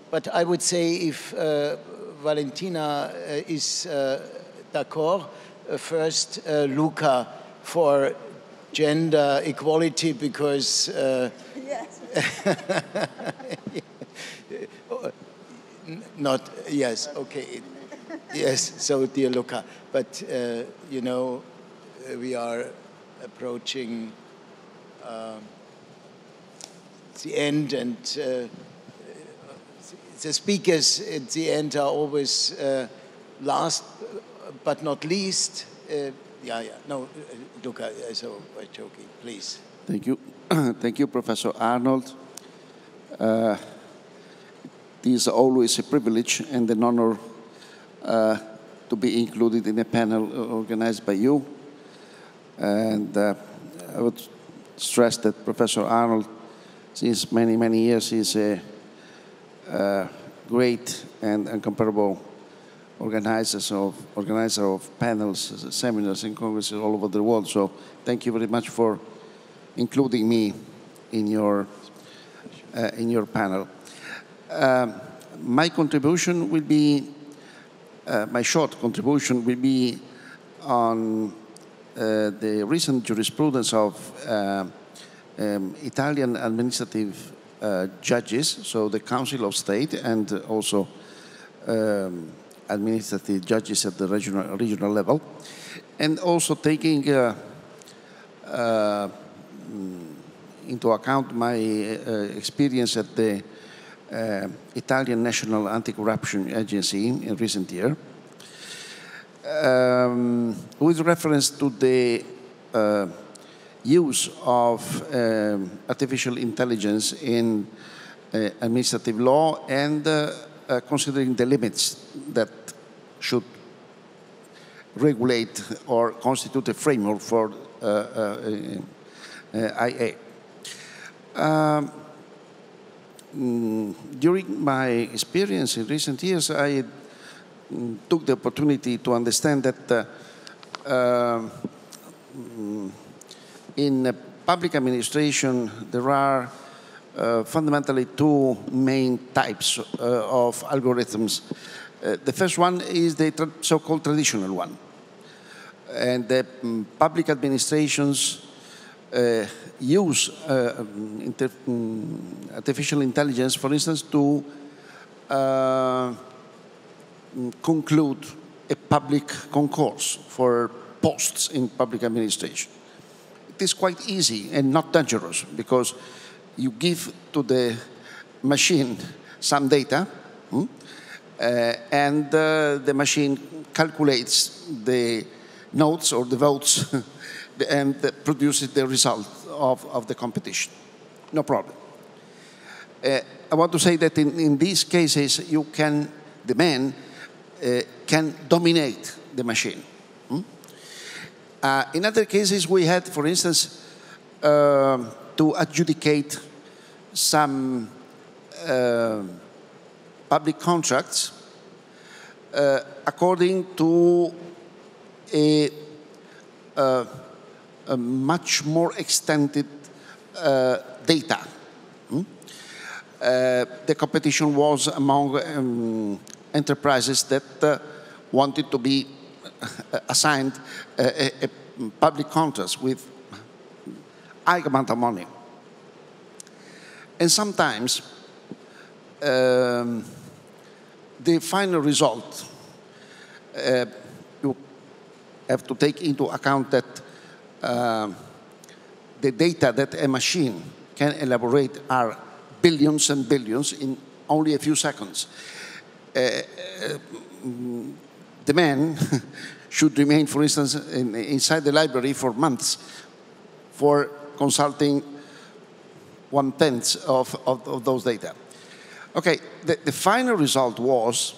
but I would say if Valentina is d'accord, first Luca for gender equality, because yes. not, yes, okay, yes, so dear Luca, but you know, we are approaching the end, and the speakers at the end are always last but not least. Luca, so I'm joking, please. Thank you. Thank you, Professor Arnold. It is always a privilege and an honor to be included in a panel organized by you. And I would stress that Professor Arnold, since many, many years, is a great and incomparable organizer of panels, seminars, and congresses all over the world. So thank you very much for including me in your panel. My contribution will be, my short contribution will be on the recent jurisprudence of Italian administrative judges, so the Council of State, and also administrative judges at the regional level, and also taking into account my experience at the Italian National Anti-Corruption Agency in recent year, with reference to the use of artificial intelligence in administrative law, and considering the limits that should regulate or constitute a framework for IA. During my experience in recent years, I took the opportunity to understand that in public administration there are fundamentally two main types of algorithms. The first one is the so-called traditional one. And the public administrations use artificial intelligence, for instance, to conclude a public concourse for posts in public administration. It is quite easy and not dangerous because you give to the machine some data and the machine calculates the notes or the votes and produces the result of the competition. No problem. I want to say that in these cases, the man can dominate the machine. In other cases, we had, for instance, to adjudicate some public contracts according to a much more extended data. The competition was among enterprises that wanted to be assigned a public contracts with high amount of money. And sometimes the final result, you have to take into account that the data that a machine can elaborate are billions and billions in only a few seconds. The man should remain, for instance, inside the library for months for consulting 1/10 of those data. Okay, the final result was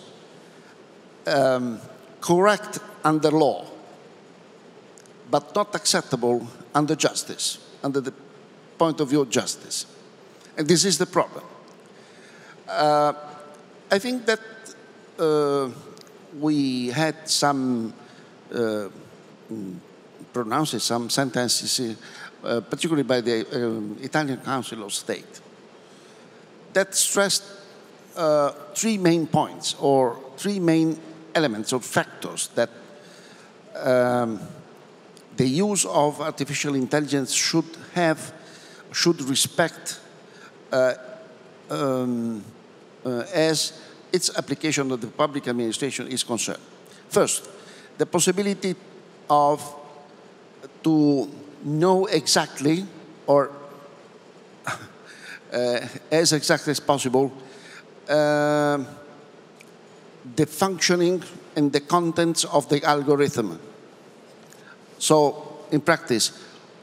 correct under law, but not acceptable under justice, under the point of view of justice. And this is the problem. I think that we had some pronounced some sentences, particularly by the Italian Council of State, that stressed three main points or three main elements or factors that the use of artificial intelligence should respect as its application of the public administration is concerned. First, the possibility to know exactly or as exactly as possible the functioning and the contents of the algorithm. So, in practice,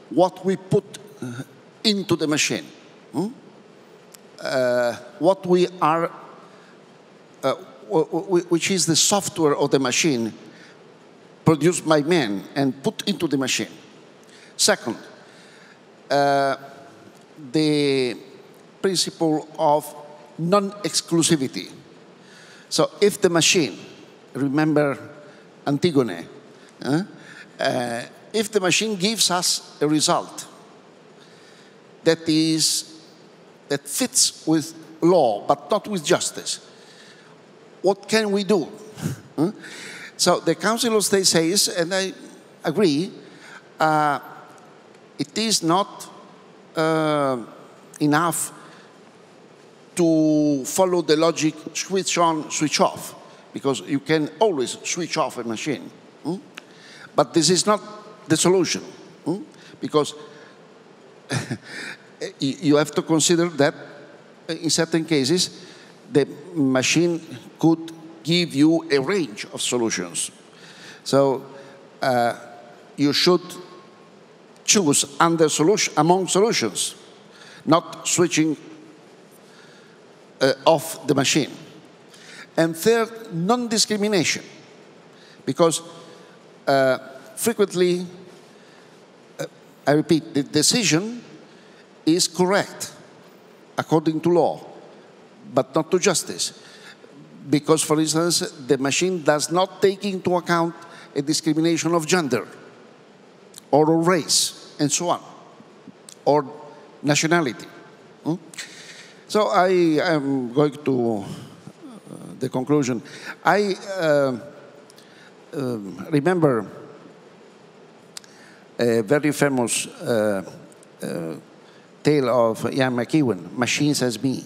what we put into the machine, what we are, which is the software of the machine produced by man and put into the machine. Second, the principle of non-exclusivity. So if the machine, remember Antigone, if the machine gives us a result that fits with law but not with justice, what can we do? So the Council of State says, and I agree, it is not enough to follow the logic switch on, switch off, because you can always switch off a machine. But this is not the solution, because you have to consider that in certain cases the machine could give you a range of solutions. So you should choose among solutions, not switching off the machine. And third, non-discrimination, because frequently, I repeat, the decision is correct according to law, but not to justice. because, for instance, the machine does not take into account a discrimination of gender or of race and so on, or nationality. So I am going to the conclusion. I remember a very famous tale of Ian McEwan, Machines as Me.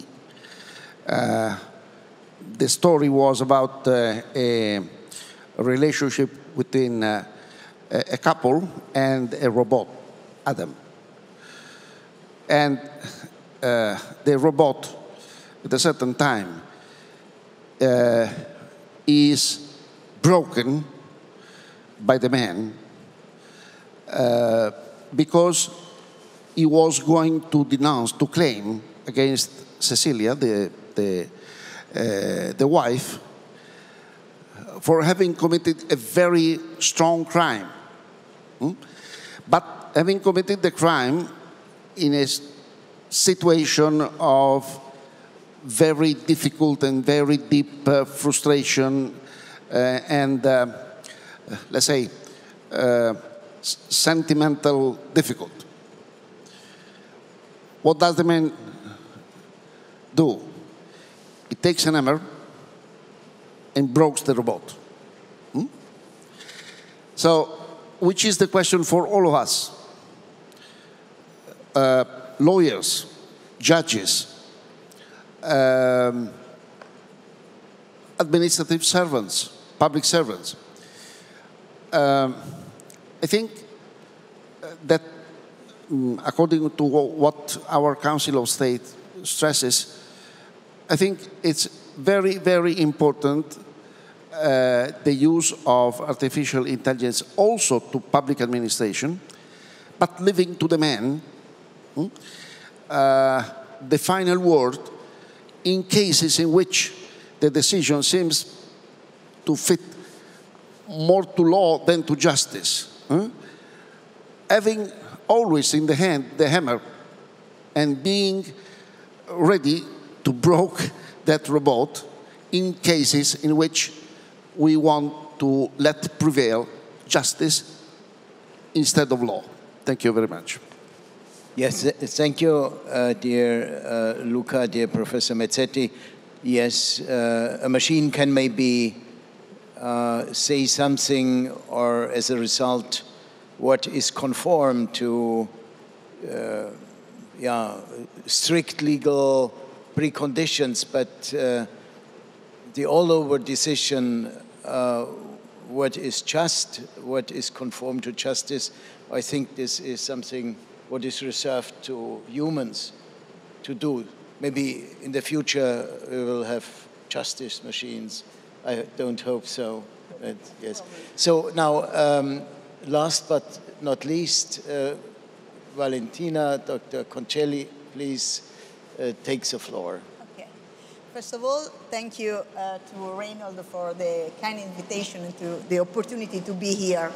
The story was about a relationship between a couple and a robot, Adam. And the robot, at a certain time, is broken by the man because he was going to denounce, to claim against Cecilia, the wife, for having committed a very strong crime. But having committed the crime in a situation of very difficult and very deep frustration and, let's say, sentimental difficulty. What does the man do? He takes an hammer and breaks the robot. So, which is the question for all of us? Lawyers, judges, administrative servants, public servants. I think that according to what our Council of State stresses, I think it's very, very important the use of artificial intelligence also to public administration, but leaving to the man the final word in cases in which the decision seems to fit more to law than to justice. Having always in the hand the hammer and being ready to break that robot in cases in which we want to let prevail justice instead of law. Thank you very much. Yes, thank you, dear Luca, dear Professor Mezzetti. Yes, a machine can maybe say something, or as a result, what is conform to strict legal preconditions, but the all-over decision, what is just, what is conform to justice, I think this is something what is reserved to humans to do. Maybe in the future we will have justice machines. I don't hope so, but yes. So now, last but not least, Valentina, Dr. Concelli, please take the floor. Okay. First of all, thank you to Arnold for the kind invitation and to the opportunity to be here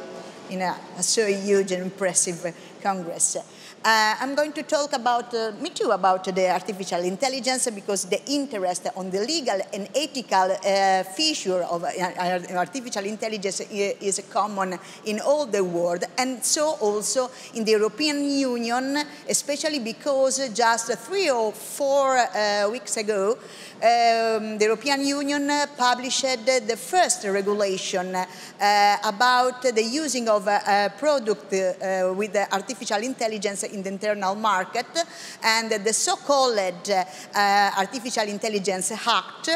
in a so huge and impressive Congress. I'm going to talk about, me too, about the artificial intelligence, because the interest on the legal and ethical feature of artificial intelligence is common in all the world, and so also in the European Union, especially because just 3 or 4 weeks ago, the European Union published the first regulation about the using of product with artificial intelligence in the internal market, and the so-called Artificial Intelligence Act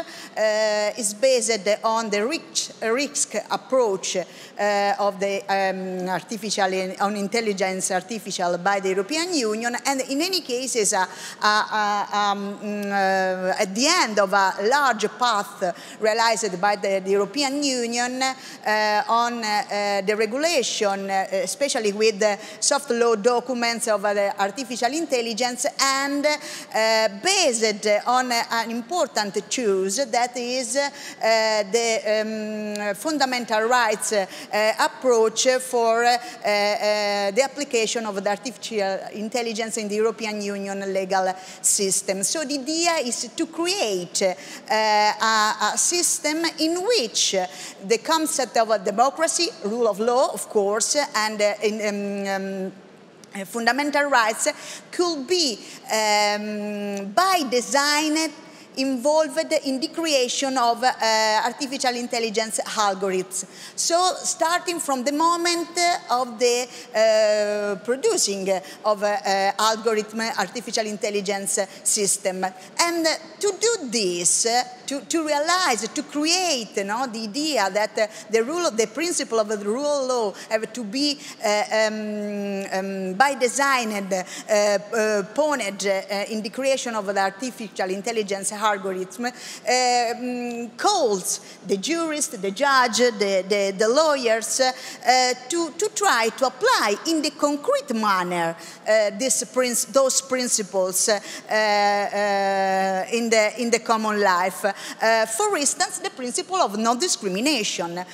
is based on the risk approach of the intelligence artificial by the European Union, and in any case is at the end of a large path realized by the European Union on the regulation, especially with the soft law documents of of artificial intelligence, and based on an important choice that is the fundamental rights approach for the application of the artificial intelligence in the European Union legal system. So the idea is to create a system in which the concept of democracy, rule of law, of course, and fundamental rights could be by design involved in the creation of artificial intelligence algorithms. So starting from the moment of the producing of artificial intelligence system. And to do this, to realize, to create the idea that the principle of the rule of law have to be by design poned in the creation of the artificial intelligence algorithm, calls the jurist, the judge, the lawyers to try to apply in the concrete manner those principles in the common life. For instance, the principle of non-discrimination,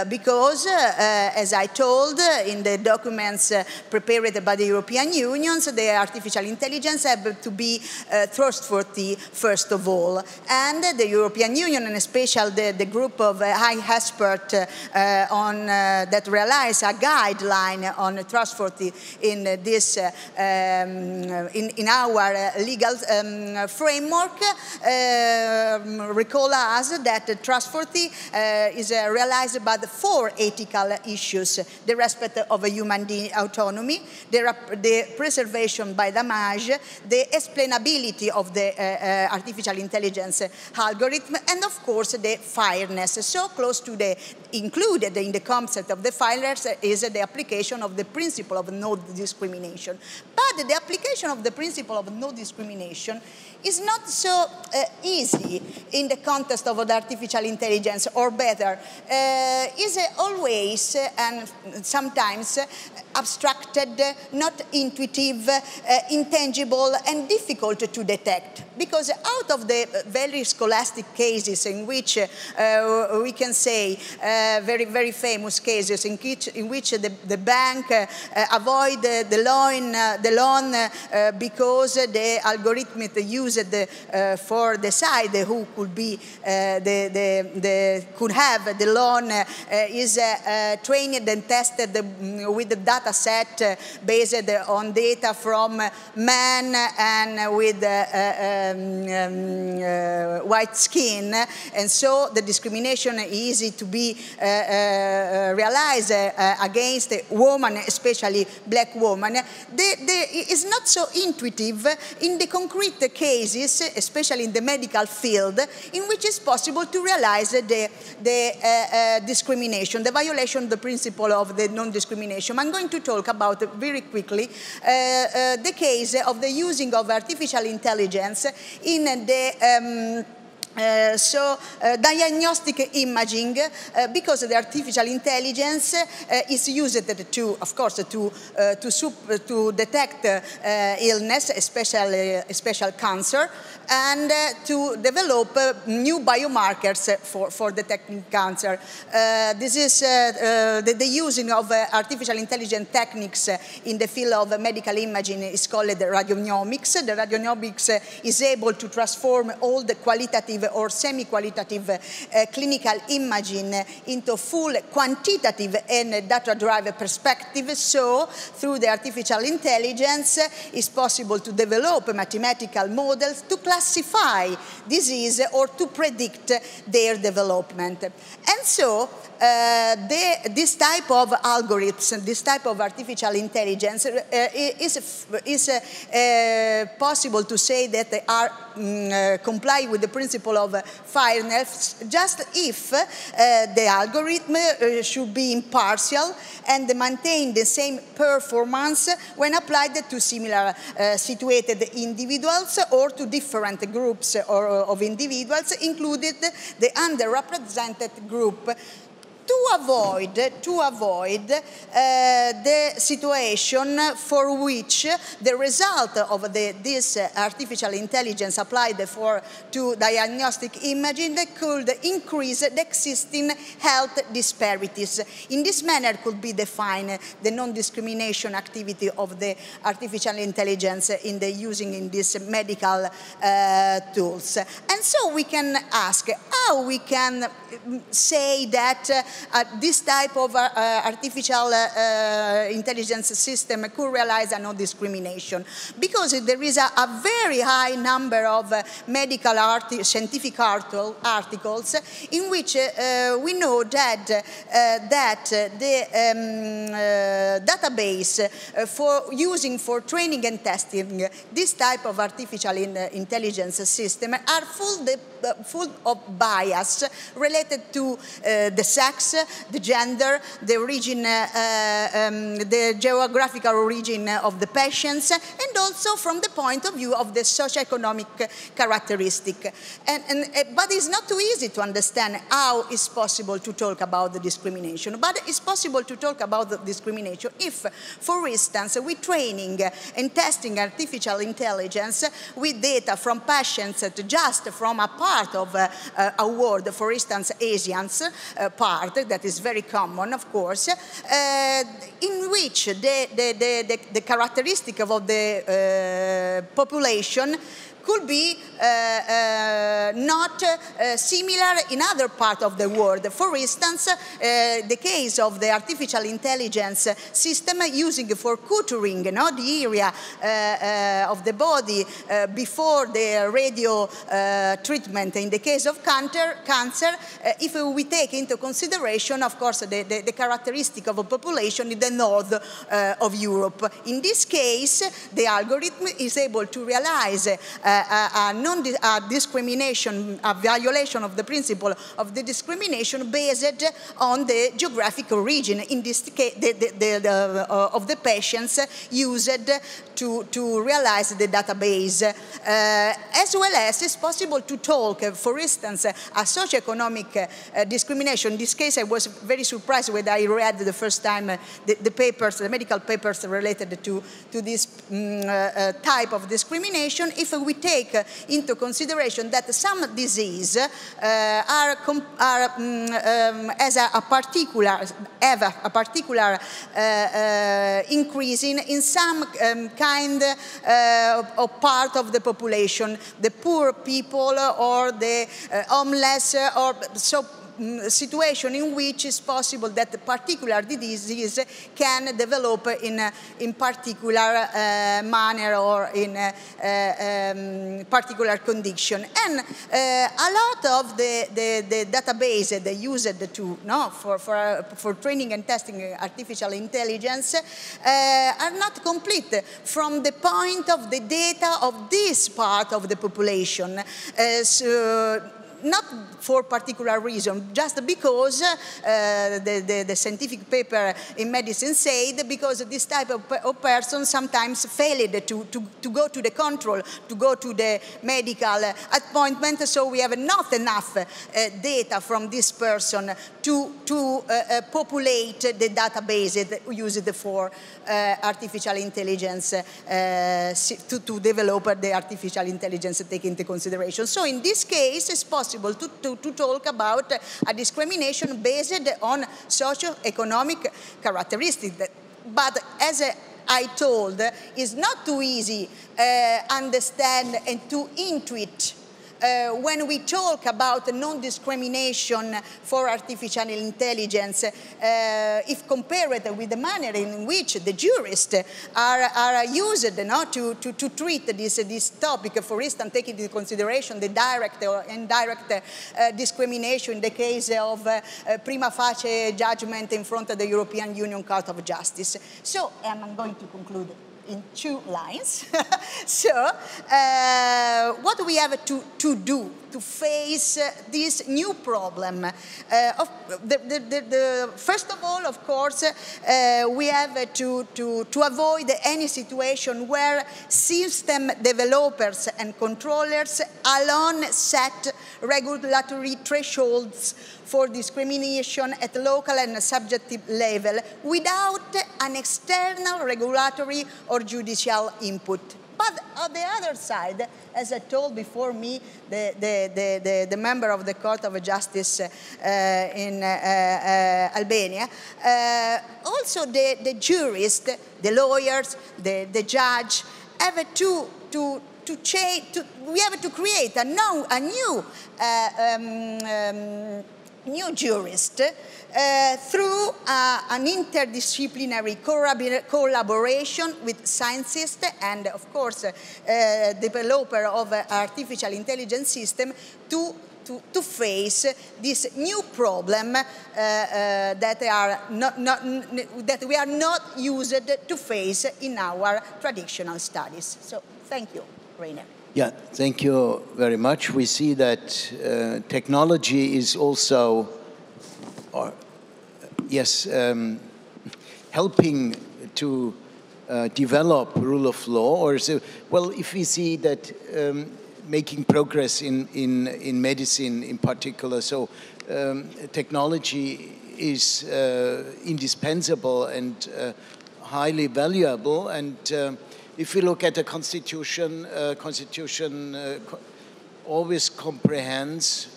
because, as I told in the documents prepared by the European Union, the artificial intelligence have to be trustworthy, first of all. And the European Union, and especially the group of high experts that realize a guideline on trustworthy in this in our legal framework, recall us that trustworthy is realized by the 4 ethical issues: the respect of human autonomy, the preservation by damage, the explainability of the artificial intelligence algorithm, and of course the fairness. So close to the included in the concept of the fairness is the application of the principle of no discrimination. But the application of the principle of no discrimination is not so easy in the context of the artificial intelligence, or better, is always and sometimes abstracted, not intuitive, intangible, and difficult to detect. Because out of the very scholastic cases in which we can say very, very famous cases in which the bank avoid the loan because the algorithm used for decide who could be could have the loan is trained and tested with the data set based on data from men and with white skin, and so the discrimination is easy to be realized against a woman, especially black woman. It's not so intuitive in the concrete cases, especially in the medical field, in which it's possible to realize the discrimination, the violation of the principle of the non-discrimination. I'm going to talk about very quickly the case of the using of artificial intelligence in the diagnostic imaging, because the artificial intelligence is used to, of course, to detect illness, especially cancer, and to develop new biomarkers for detecting cancer. This is the using of artificial intelligence techniques in the field of medical imaging is called radionomics. The radionomics is able to transform all the qualitative or semi-qualitative clinical imaging into full quantitative and data-driven perspective. So, through the artificial intelligence, it's possible to develop mathematical models to classify disease or to predict their development. And so, this type of algorithms, this type of artificial intelligence is possible to say that they are comply with the principle of fairness just if the algorithm should be impartial and maintain the same performance when applied to similar situated individuals or to different groups of individuals, included the underrepresented group. To avoid the situation for which the result of this artificial intelligence applied to diagnostic imaging could increase the existing health disparities. In this manner could be defined the non-discrimination activity of the artificial intelligence using in these medical tools. And so we can ask how we can say that this type of artificial intelligence system could realize a non-discrimination. Because there is a very high number of medical scientific articles in which we know that the database using for training and testing this type of artificial intelligence system are full of bias related to the sex, the gender, the origin, the geographical origin of the patients, and also from the point of view of the socioeconomic characteristic. But it's not too easy to understand how it's possible to talk about the discrimination. But it's possible to talk about the discrimination if, for instance, we're training and testing artificial intelligence with data from patients just from a part of a world, for instance, Asians part, that is very common, of course, in which the characteristic of the population could be not similar in other parts of the world. For instance, the case of the artificial intelligence system using for contouring the area of the body before the radio treatment in the case of cancer, if we take into consideration, of course, the characteristic of a population in the north of Europe. In this case, the algorithm is able to realize a discrimination, a violation of the principle of the discrimination based on the geographic origin, in this case, of the patients used to realize the database. As well as it's possible to talk, for instance, a socioeconomic discrimination. In this case, I was very surprised when I read the first time the papers, the medical papers related to this type of discrimination. If we take into consideration that some diseases have a particular increase in some kind of part of the population, the poor people or the homeless, or so situation in which it's possible that a particular disease can develop in particular manner or in particular condition. And a lot of the database they used for training and testing artificial intelligence are not complete from the point of the data of this part of the population. Not for particular reason, just because the scientific paper in medicine said because this type of person sometimes failed to go to the control, to go to the medical appointment, so we have not enough data from this person to populate the database used for artificial intelligence, to develop the artificial intelligence take into consideration. So in this case, it's possible to talk about a discrimination based on socioeconomic characteristics. But as I told, it's not too easy understand and to intuit when we talk about non-discrimination for artificial intelligence, if compared with the manner in which the jurists are used to treat this topic, for instance, taking into consideration the direct or indirect discrimination in the case of prima facie judgment in front of the European Union Court of Justice. So, I'm going to conclude in 2 lines. So, what we have to do to face this new problem? First of all, of course, we have to avoid any situation where system developers and controllers alone set regulatory thresholds for discrimination at local and subjective level without an external regulatory or judicial input. But on the other side, as I told before me, the member of the Court of Justice in Albania, also the jurist, the lawyers, the judge, have we have to create a new jurist through an interdisciplinary collaboration with scientists and, of course, developer of artificial intelligence system to face this new problem that we are not used to face in our traditional studies. So, thank you, Rainer. Yeah, thank you very much. We see that technology is also, helping to develop rule of law. Or so, well, if we see that making progress in medicine in particular, so technology is indispensable and highly valuable. And if we look at the Constitution, always contains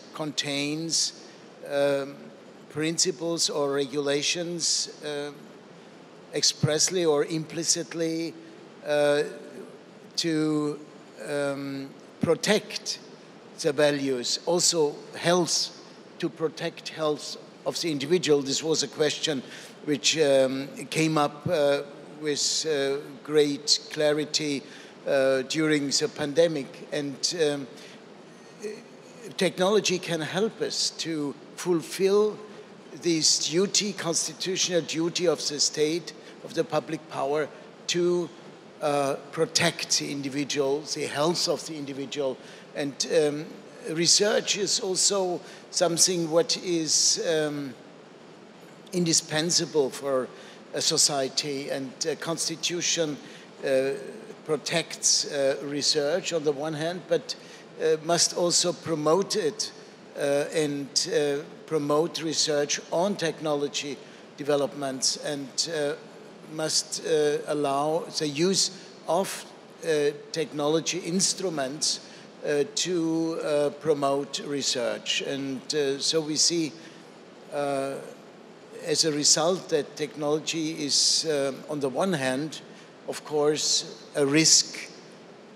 principles or regulations expressly or implicitly to protect the values, also health, to protect health of the individual. This was a question which came up with great clarity during the pandemic. And technology can help us to fulfill this duty, constitutional duty of the state, of the public power, to protect the individual, the health of the individual. And research is also something what is indispensable for a society, and Constitution protects research on the one hand, but must also promote it and promote research on technology developments, and must allow the use of technology instruments to promote research. And so we see as a result that technology is, on the one hand, of course, a risk,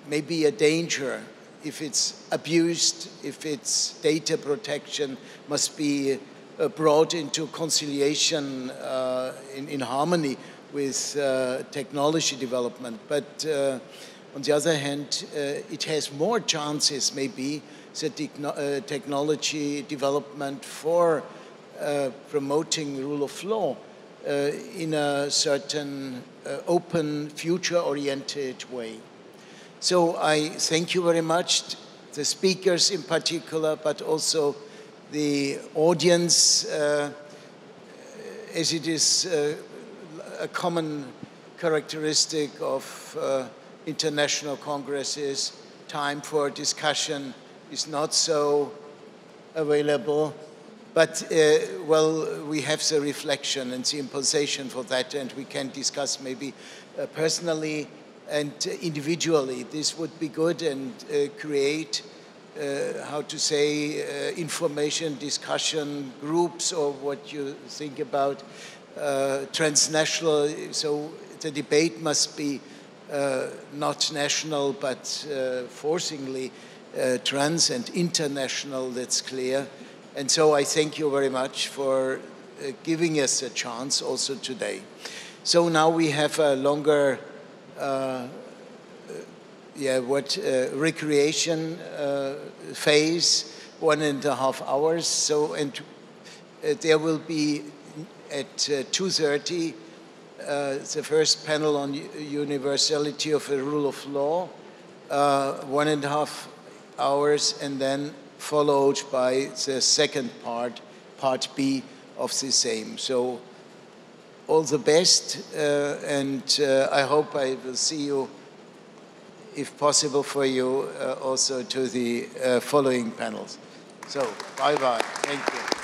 maybe a danger, if it's abused, if its data protection must be brought into conciliation in harmony with technology development. But on the other hand, it has more chances, maybe, that technology development for promoting rule of law in a certain open, future-oriented way. So I thank you very much, the speakers in particular, but also the audience, as it is a common characteristic of international congresses. Time for discussion is not so available. But, well, we have the reflection and the imposition for that, and we can discuss maybe personally and individually. This would be good, and create, how to say, information discussion groups, or what you think about transnational. So the debate must be not national, but forcingly trans and international, that's clear. And so I thank you very much for giving us a chance also today. So now we have a longer recreation phase, 1.5 hours. So, and there will be at 2:30 the first panel on universality of the rule of law, 1.5 hours, and then followed by the second part, part B of the same. So all the best, and I hope I will see you, if possible for you, also to the following panels. So, bye-bye. Thank you.